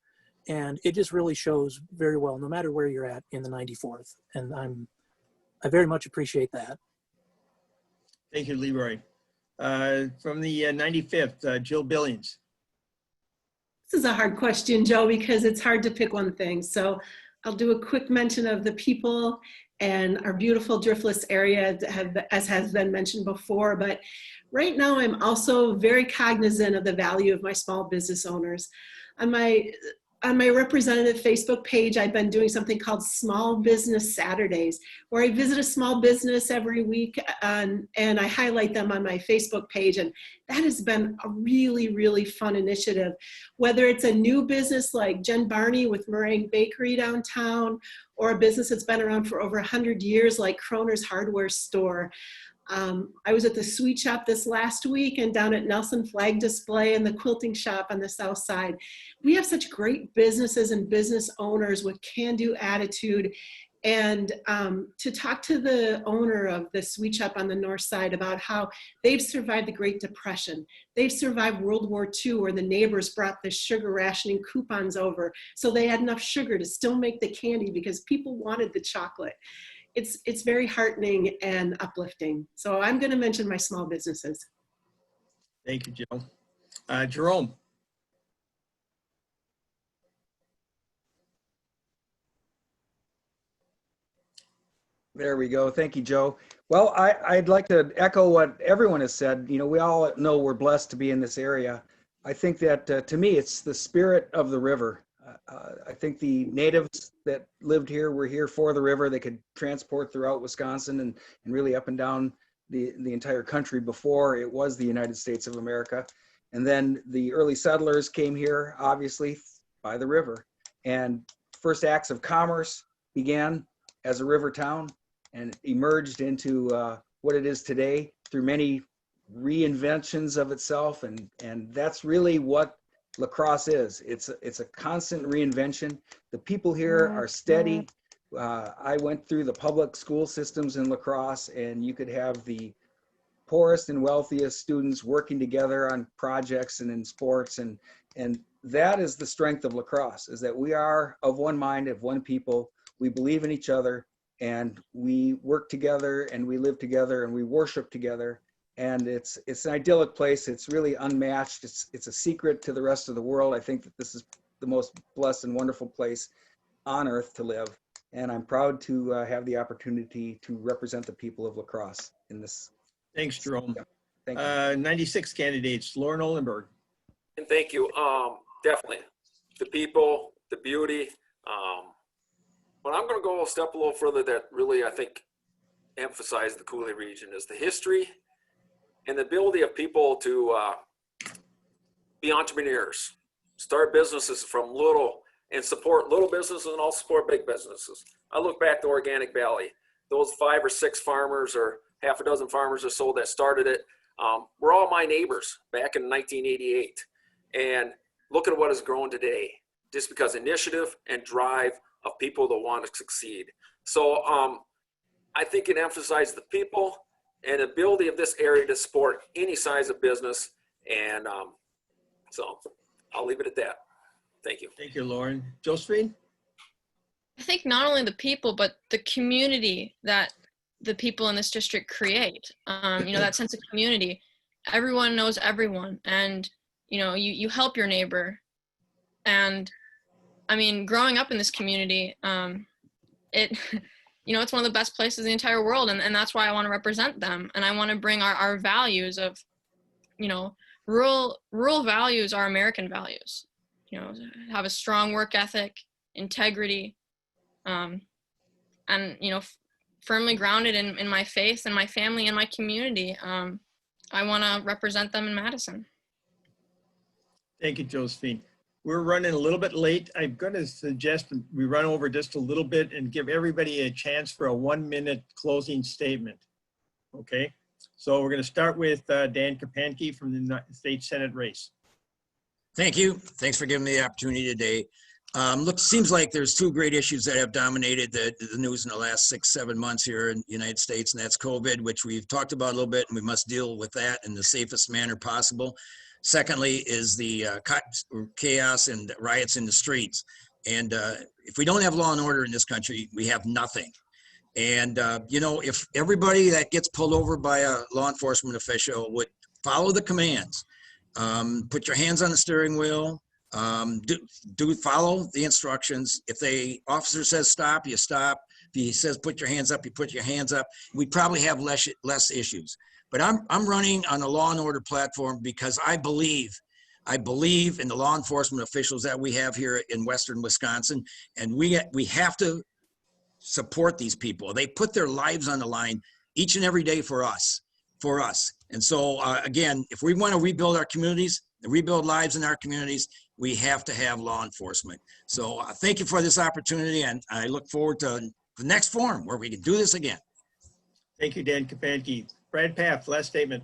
[SPEAKER 7] and it just really shows very well, no matter where you're at in the 94th. And I very much appreciate that.
[SPEAKER 2] Thank you, Leroy. From the 95th, Jill Billings.
[SPEAKER 12] This is a hard question, Joe, because it's hard to pick one thing. So I'll do a quick mention of the people and our beautiful driftless area, as has been mentioned before. But right now, I'm also very cognizant of the value of my small business owners. On my representative Facebook page, I've been doing something called Small Business Saturdays, where I visit a small business every week and I highlight them on my Facebook page. And that has been a really, really fun initiative. Whether it's a new business like Jen Barney with Meringue Bakery downtown, or a business that's been around for over 100 years like Kroner's Hardware Store. I was at the Sweet Shop this last week and down at Nelson Flag Display and the Quilting Shop on the south side. We have such great businesses and business owners with can-do attitude. And to talk to the owner of the Sweet Shop on the north side about how they've survived the Great Depression. They've survived World War II, where the neighbors brought the sugar rationing coupons over so they had enough sugar to still make the candy because people wanted the chocolate. It's very heartening and uplifting. So I'm going to mention my small businesses.
[SPEAKER 2] Thank you, Jill. Jerome.
[SPEAKER 9] There we go. Thank you, Joe. Well, I'd like to echo what everyone has said. You know, we all know we're blessed to be in this area. I think that to me, it's the spirit of the river. I think the natives that lived here were here for the river. They could transport throughout Wisconsin and really up and down the entire country before it was the United States of America. And then the early settlers came here, obviously, by the river. And first acts of commerce began as a river town and emerged into what it is today through many reinventions of itself. And that's really what La Crosse is. It's a constant reinvention. The people here are steady. I went through the public school systems in La Crosse, and you could have the poorest and wealthiest students working together on projects and in sports. And that is the strength of La Crosse, is that we are of one mind, of one people. We believe in each other, and we work together, and we live together, and we worship together. And it's an idyllic place. It's really unmatched. It's a secret to the rest of the world. I think that this is the most blessed and wonderful place on earth to live. And I'm proud to have the opportunity to represent the people of La Crosse in this.
[SPEAKER 2] Thanks, Jerome.
[SPEAKER 9] Yeah. Thank you.
[SPEAKER 2] 96 candidates, Lauren Oldenburg.
[SPEAKER 10] And thank you. Definitely the people, the beauty. But I'm going to go a step a little further that really, I think, emphasize the Coulee region is the history and the ability of people to be entrepreneurs, start businesses from little and support little businesses and also support big businesses. I look back to Organic Valley, those 5 or 6 farmers or half a dozen farmers or so that started it were all my neighbors back in 1988. And look at what has grown today, just because initiative and drive of people that want to succeed. So I think it emphasizes the people and ability of this area to support any size of business. And so I'll leave it at that. Thank you.
[SPEAKER 2] Thank you, Lauren. Josephine?
[SPEAKER 11] I think not only the people, but the community that the people in this district create. You know, that sense of community. Everyone knows everyone, and you know, you help your neighbor. And I mean, growing up in this community, you know, it's one of the best places in the entire world, and that's why I want to represent them. And I want to bring our values of, you know, rural values are American values. You know, have a strong work ethic, integrity, and, you know, firmly grounded in my faith and my family and my community. I want to represent them in Madison.
[SPEAKER 2] Thank you, Josephine. We're running a little bit late. I'm going to suggest we run over just a little bit and give everybody a chance for a 1-minute closing statement. Okay. So we're going to start with Dan Kapanke from the State Senate race.
[SPEAKER 3] Thank you. Thanks for giving me the opportunity today. Seems like there's two great issues that have dominated the news in the last 6-7 months here in the United States, and that's COVID, which we've talked about a little bit, and we must deal with that in the safest manner possible. Secondly is the chaos and riots in the streets. And if we don't have law and order in this country, we have nothing. And, if everybody that gets pulled over by a law enforcement official would follow the commands, put your hands on the steering wheel, follow the instructions. If the officer says stop, you stop. If he says put your hands up, you put your hands up. We'd probably have less issues. But I'm running on a law and order platform because I believe in the law enforcement officials that we have here in Western Wisconsin, and we have to support these people. They put their lives on the line each and every day for us. And so again, if we want to rebuild our communities, rebuild lives in our communities, we have to have law enforcement. So thank you for this opportunity, and I look forward to the next forum where we can do this again.
[SPEAKER 2] Thank you, Dan Kapanke. Brad Paff, last statement.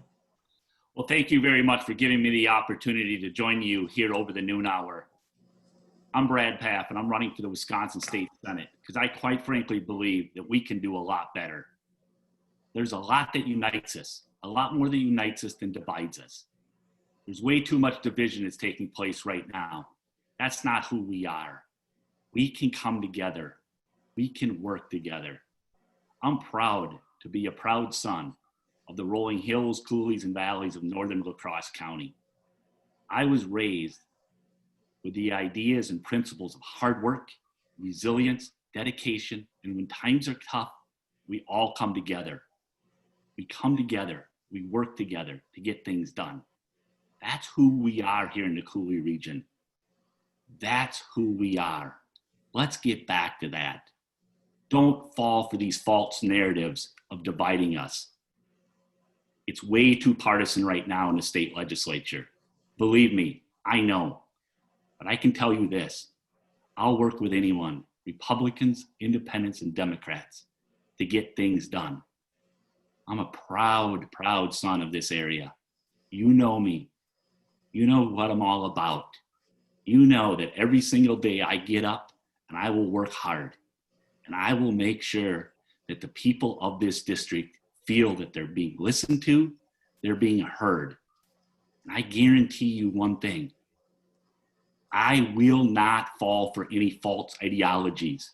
[SPEAKER 4] Well, thank you very much for giving me the opportunity to join you here over the noon hour. I'm Brad Paff, and I'm running for the Wisconsin State Senate because I quite frankly believe that we can do a lot better. There's a lot that unites us, a lot more that unites us than divides us. There's way too much division that's taking place right now. That's not who we are. We can come together. We can work together. I'm proud to be a proud son of the rolling hills, coulees, and valleys of northern La Crosse County. I was raised with the ideas and principles of hard work, resilience, dedication, and when times are tough, we all come together. We come together, we work together to get things done. That's who we are here in the Coulee region. That's who we are. Let's get back to that. Don't fall for these false narratives of dividing us. It's way too partisan right now in the state legislature. Believe me, I know. But I can tell you this, I'll work with anyone, Republicans, Independents, and Democrats, to get things done. I'm a proud, proud son of this area. You know me. You know what I'm all about. You know that every single day I get up and I will work hard. And I will make sure that the people of this district feel that they're being listened to, they're being heard. And I guarantee you one thing, I will not fall for any false ideologies.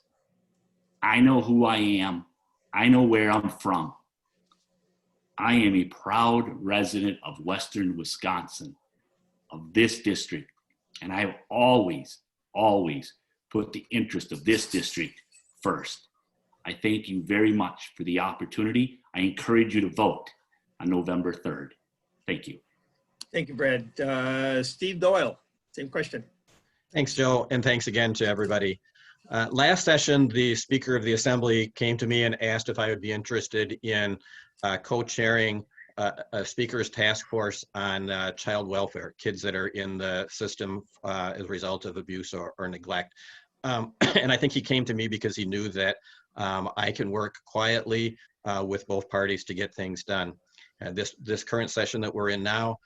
[SPEAKER 4] I know who I am. I know where I'm from. I am a proud resident of Western Wisconsin, of this district, and I have always, always put the interest of this district first. I thank you very much for the opportunity. I encourage you to vote on November 3rd. Thank you.
[SPEAKER 2] Thank you, Brad. Steve Doyle, same question.
[SPEAKER 5] Thanks, Joe, and thanks again to everybody. Last session, the Speaker of the Assembly came to me and asked if I would be interested in co-chairing a speaker's task force on child welfare, kids that are in the system as a result of abuse or neglect. And I think he came to me because he knew that I can work quietly with both parties to get things done. This current session that we're in now,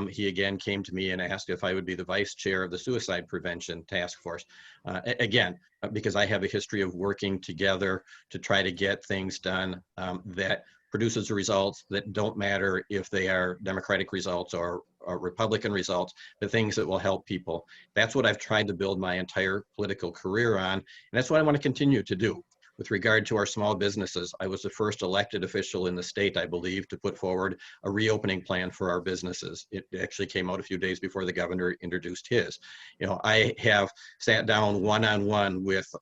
[SPEAKER 5] he again came to me and asked if I would be the vice chair of the suicide prevention task force. Again, because I have a history of working together to try to get things done that produces results that don't matter if they are Democratic results or Republican results, the things that will help people. That's what I've tried to build my entire political career on, and that's what I want to continue to do. With regard to our small businesses, I was the first elected official in the state, I believe, to put forward a reopening plan for our businesses. It actually came out a few days before the governor introduced his. You know, I have sat down one-on-one with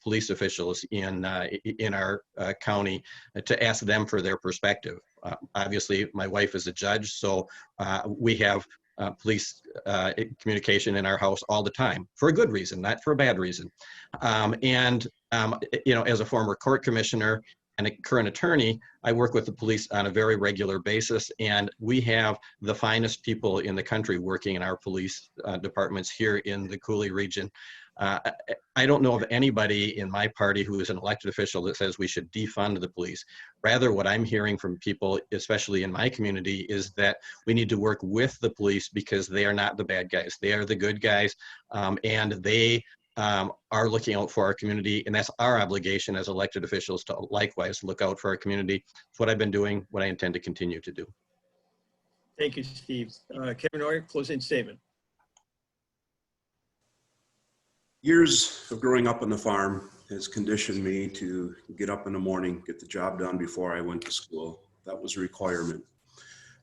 [SPEAKER 5] police officials in our county to ask them for their perspective. Obviously, my wife is a judge, so we have police communication in our house all the time for a good reason, not for a bad reason. You know, as a former court commissioner and a current attorney, I work with the police on a very regular basis, and we have the finest people in the country working in our police departments here in the Coulee region. I don't know of anybody in my party who is an elected official that says we should defund the police. Rather, what I'm hearing from people, especially in my community, is that we need to work with the police because they are not the bad guys. They are the good guys, and they are looking out for our community, and that's our obligation as elected officials to likewise look out for our community. It's what I've been doing, what I intend to continue to do.
[SPEAKER 2] Thank you, Steve. Kevin Hoyer, closing statement.
[SPEAKER 6] Years of growing up on the farm has conditioned me to get up in the morning, get the job done before I went to school. That was a requirement.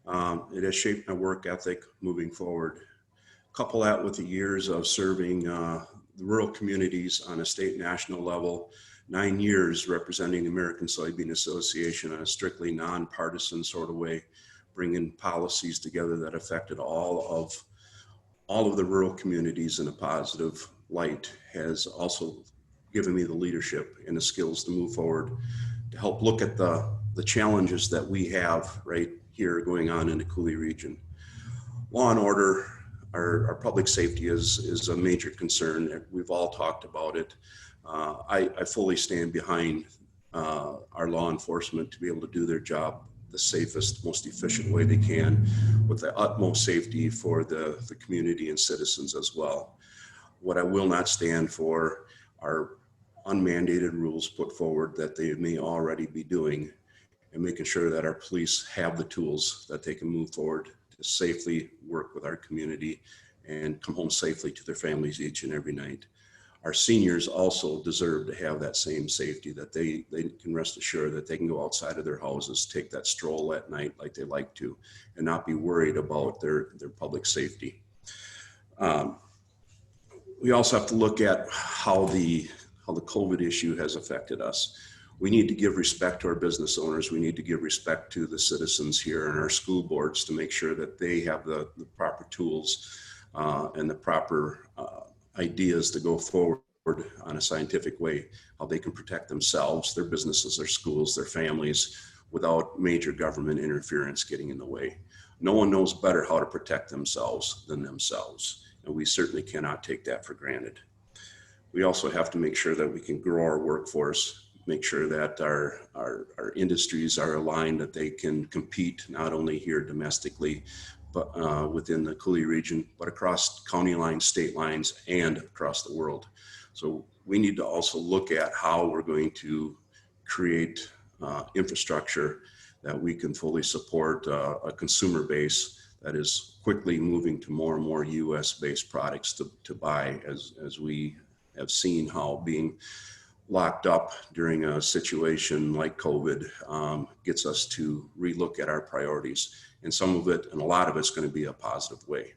[SPEAKER 6] It has shaped my work ethic moving forward. Couple that with the years of serving the rural communities on a state and national level, 9 years representing the American Soybean Association in a strictly nonpartisan sort of way, bringing policies together that affected all of the rural communities in a positive light, has also given me the leadership and the skills to move forward, to help look at the challenges that we have right here going on in the Cooley region. Law and order, our public safety is a major concern. We've all talked about it. I fully stand behind our law enforcement to be able to do their job the safest, most efficient way they can, with the utmost safety for the community and citizens as well. What I will not stand for are unmandated rules put forward that they may already be doing, and making sure that our police have the tools that they can move forward to safely work with our community and come home safely to their families each and every night. Our seniors also deserve to have that same safety, that they can rest assured that they can go outside of their houses, take that stroll at night like they like to, and not be worried about their public safety. We also have to look at how the COVID issue has affected us. We need to give respect to our business owners. We need to give respect to the citizens here and our school boards to make sure that they have the proper tools and the proper ideas to go forward on a scientific way, how they can protect themselves, their businesses, their schools, their families, without major government interference getting in the way. No one knows better how to protect themselves than themselves, and we certainly cannot take that for granted. We also have to make sure that we can grow our workforce, make sure that our industries are aligned, that they can compete not only here domestically, but within the Cooley region, but across county lines, state lines, and across the world. So we need to also look at how we're going to create infrastructure that we can fully support a consumer base that is quickly moving to more and more US-based products to buy, as we have seen how being locked up during a situation like COVID gets us to relook at our priorities. And some of it, and a lot of it's going to be a positive way.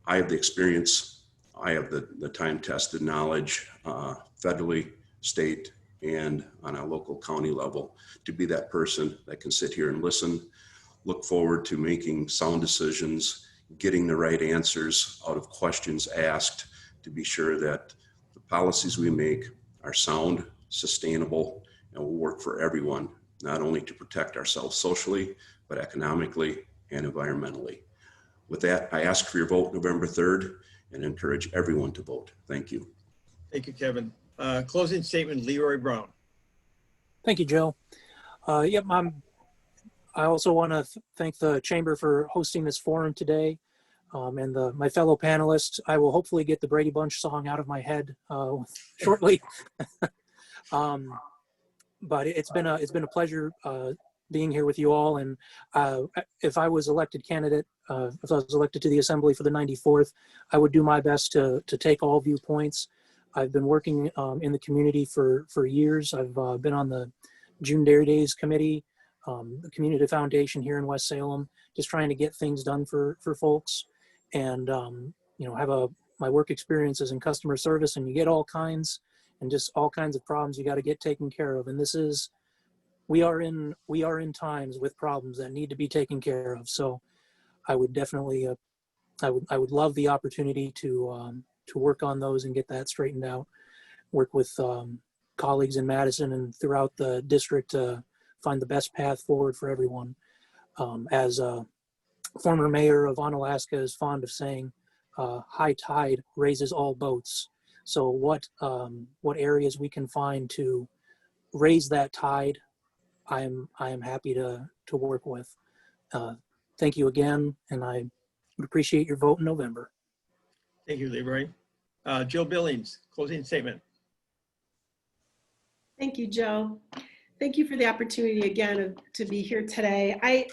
[SPEAKER 6] I have the experience, I have the time-tested knowledge, federally, state, and on a local county level, to be that person that can sit here and listen, look forward to making sound decisions, getting the right answers out of questions asked, to be sure that the policies we make are sound, sustainable, and will work for everyone, not only to protect ourselves socially, but economically and environmentally. With that, I ask for your vote November 3rd and encourage everyone to vote. Thank you.
[SPEAKER 2] Thank you, Kevin. Closing statement, Leroy Brown.
[SPEAKER 7] Thank you, Joe. Yep, I also want to thank the Chamber for hosting this forum today, and my fellow panelists. I will hopefully get the Brady Bunch song out of my head shortly. But it's been a pleasure being here with you all. And if I was elected candidate, if I was elected to the Assembly for the 94th, I would do my best to take all viewpoints. I've been working in the community for years. I've been on the June Dairy Days Committee, the Community Foundation here in West Salem, just trying to get things done for folks. And have my work experiences in customer service, and you get all kinds of problems you got to get taken care of. And we are in times with problems that need to be taken care of. So I would definitely, I would love the opportunity to work on those and get that straightened out, work with colleagues in Madison and throughout the district to find the best path forward for everyone. As a former mayor of Onalaska is fond of saying, high tide raises all boats. So what areas we can find to raise that tide, I am happy to work with. Thank you again, and I would appreciate your vote in November.
[SPEAKER 2] Thank you, Leroy. Jill Billings, closing statement.
[SPEAKER 12] Thank you, Joe. Thank you for the opportunity again to be here today.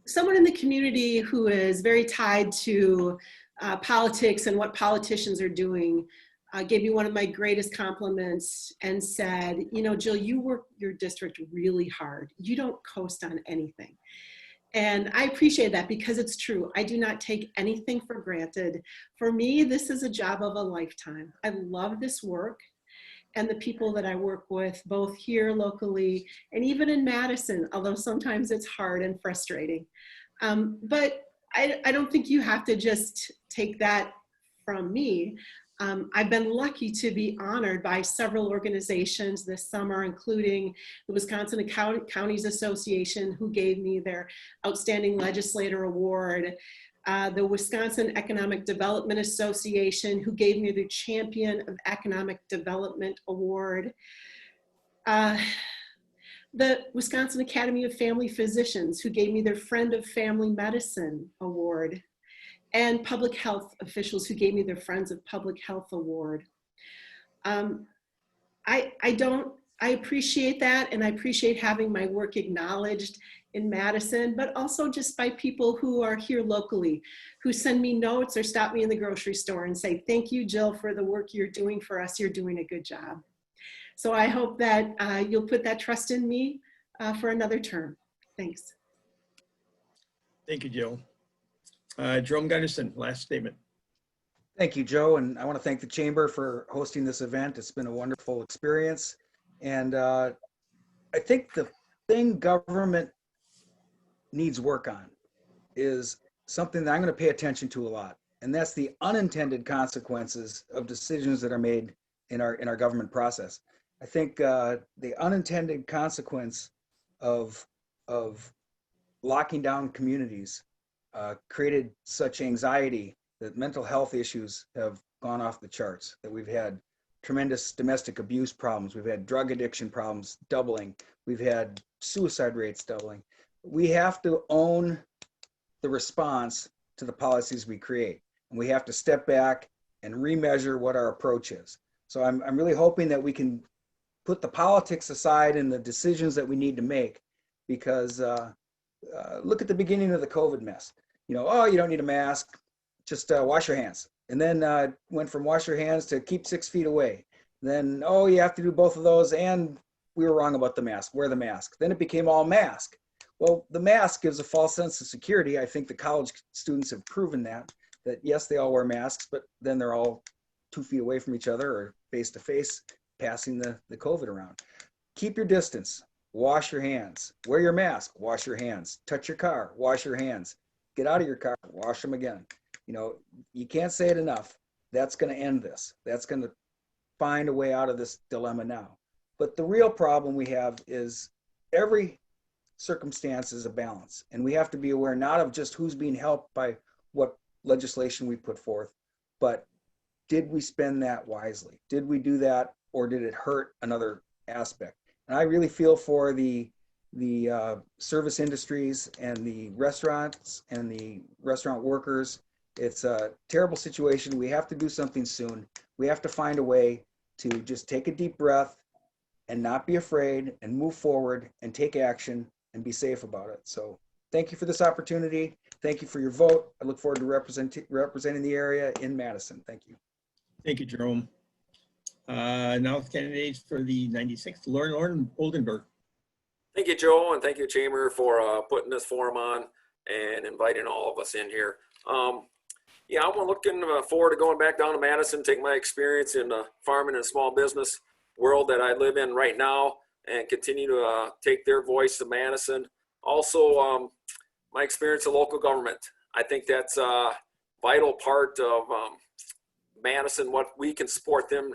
[SPEAKER 12] Someone in the community who is very tied to politics and what politicians are doing gave me one of my greatest compliments and said, you know, Jill, you work your district really hard. You don't coast on anything. And I appreciate that because it's true. I do not take anything for granted. For me, this is a job of a lifetime. I love this work and the people that I work with, both here locally and even in Madison, although sometimes it's hard and frustrating. But I don't think you have to just take that from me. I've been lucky to be honored by several organizations this summer, including the Wisconsin Counties Association, who gave me their Outstanding Legislator Award, the Wisconsin Economic Development Association, who gave me the Champion of Economic Development Award, the Wisconsin Academy of Family Physicians, who gave me their Friend of Family Medicine Award, and public health officials who gave me their Friends of Public Health Award. I appreciate that, and I appreciate having my work acknowledged in Madison, but also just by people who are here locally, who send me notes or stop me in the grocery store and say, thank you, Jill, for the work you're doing for us. You're doing a good job. So I hope that you'll put that trust in me for another term. Thanks.
[SPEAKER 2] Thank you, Jill. Jerome Gunderson, last statement.
[SPEAKER 9] Thank you, Joe. And I want to thank the Chamber for hosting this event. It's been a wonderful experience. And I think the thing government needs work on is something that I'm going to pay attention to a lot. And that's the unintended consequences of decisions that are made in our government process. I think the unintended consequence of locking down communities created such anxiety that mental health issues have gone off the charts, that we've had tremendous domestic abuse problems, we've had drug addiction problems doubling, we've had suicide rates doubling. We have to own the response to the policies we create, and we have to step back and remeasure what our approach is. So I'm really hoping that we can put the politics aside and the decisions that we need to make, because look at the beginning of the COVID mess. You know, oh, you don't need a mask, just wash your hands. And then went from wash your hands to keep 6 feet away. Then, oh, you have to do both of those, and we were wrong about the mask, wear the mask. Then it became all mask. Well, the mask gives a false sense of security. I think the college students have proven that yes, they all wear masks, but then they're all 2 feet away from each other or face to face, passing the COVID around. Keep your distance, wash your hands, wear your mask, wash your hands, touch your car, wash your hands, get out of your car, wash them again. You know, you can't say it enough. That's going to end this. That's going to find a way out of this dilemma now. But the real problem we have is every circumstance is a balance, and we have to be aware not of just who's being helped by what legislation we put forth, but did we spend that wisely? Did we do that, or did it hurt another aspect? And I really feel for the service industries and the restaurants and the restaurant workers. It's a terrible situation. We have to do something soon. We have to find a way to just take a deep breath and not be afraid and move forward and take action and be safe about it. So thank you for this opportunity. Thank you for your vote. I look forward to representing the area in Madison. Thank you.
[SPEAKER 2] Thank you, Jerome. Now the candidates for the 96th, Lauren Oldenburg.
[SPEAKER 10] Thank you, Joe, and thank you, Chamber, for putting this forum on and inviting all of us in here. Yeah, I'm looking forward to going back down to Madison, take my experience in the farming and small business world that I live in right now, and continue to take their voice to Madison. Also, my experience in local government. I think that's a vital part of Madison, what we can support them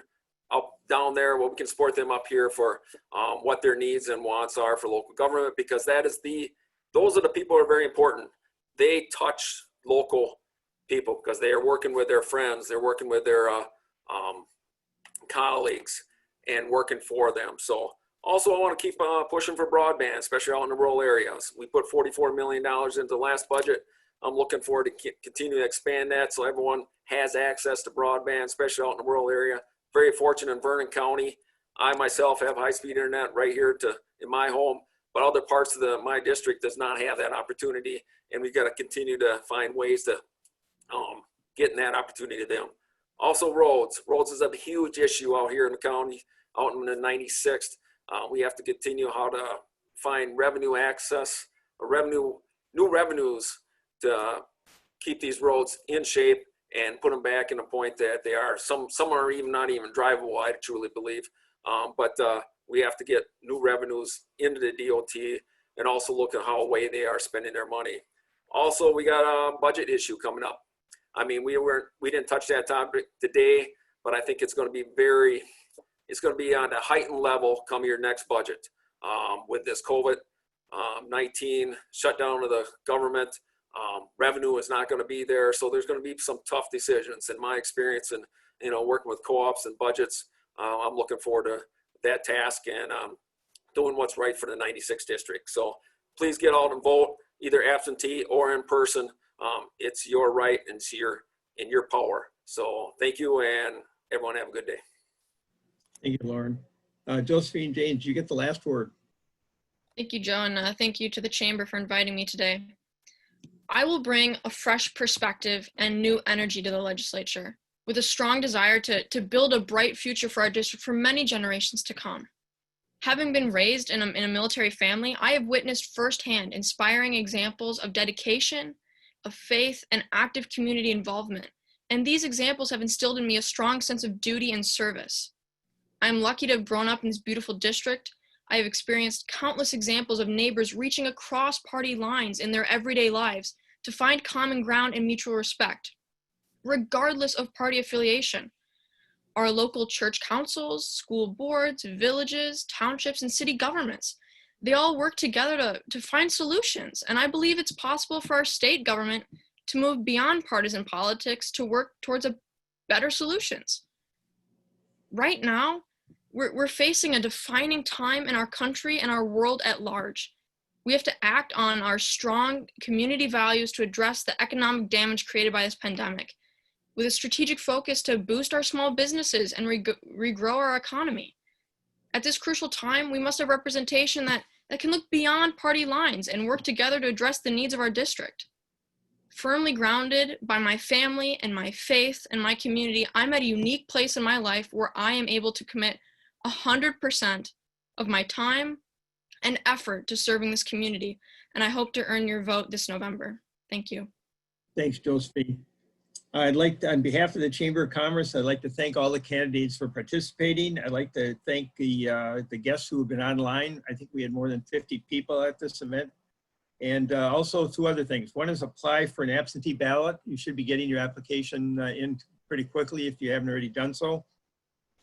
[SPEAKER 10] up down there, what we can support them up here for what their needs and wants are for local government, because those are the people who are very important. They touch local people because they are working with their friends, they're working with their colleagues and working for them. So also I want to keep pushing for broadband, especially out in the rural areas. We put $44 million into the last budget. I'm looking forward to continue to expand that so everyone has access to broadband, especially out in the rural area. Very fortunate in Vernon County. I myself have high-speed internet right here in my home, but other parts of my district does not have that opportunity, and we've got to continue to find ways to getting that opportunity to them. Also roads. Roads is a huge issue out here in the county, out in the 96th. We have to continue how to find revenue access, or new revenues to keep these roads in shape and put them back in a point that they are. Some are even not even drivable, I truly believe. But we have to get new revenues into the DOT and also look at how way they are spending their money. Also, we got a budget issue coming up. I mean, we didn't touch that topic today, but I think it's going to be it's going to be on a heightened level come your next budget with this COVID-19 shutdown of the government. Revenue is not going to be there, so there's going to be some tough decisions. In my experience, and working with co-ops and budgets, I'm looking forward to that task and doing what's right for the 96th district. So please get out and vote, either absentee or in person. It's your right and it's in your power. So thank you, and everyone have a good day.
[SPEAKER 2] Thank you, Lauren. Josephine James, you get the last word.
[SPEAKER 11] Thank you, Joe, and thank you to the Chamber for inviting me today. I will bring a fresh perspective and new energy to the legislature with a strong desire to build a bright future for our district for many generations to come. Having been raised in a military family, I have witnessed firsthand inspiring examples of dedication, of faith, and active community involvement. And these examples have instilled in me a strong sense of duty and service. I'm lucky to have grown up in this beautiful district. I have experienced countless examples of neighbors reaching across party lines in their everyday lives to find common ground and mutual respect, regardless of party affiliation. Our local church councils, school boards, villages, townships, and city governments, they all work together to find solutions. And I believe it's possible for our state government to move beyond partisan politics to work towards better solutions. Right now, we're facing a defining time in our country and our world at large. We have to act on our strong community values to address the economic damage created by this pandemic, with a strategic focus to boost our small businesses and regrow our economy. At this crucial time, we must have representation that can look beyond party lines and work together to address the needs of our district. Firmly grounded by my family and my faith and my community, I'm at a unique place in my life where I am able to commit 100% of my time and effort to serving this community, and I hope to earn your vote this November. Thank you.
[SPEAKER 2] Thanks, Josephine. I'd like to, on behalf of the Chamber of Commerce, I'd like to thank all the candidates for participating. I'd like to thank the guests who have been online. I think we had more than 50 people at this event. And also two other things. One is apply for an absentee ballot. You should be getting your application in pretty quickly if you haven't already done so.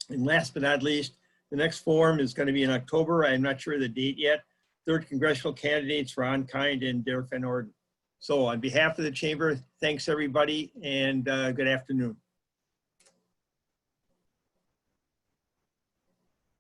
[SPEAKER 2] And last but not least, the next forum is going to be in October. I'm not sure the date yet. Third congressional candidates, Ron Kind and Derek Van Orden. So on behalf of the Chamber, thanks everybody, and good afternoon.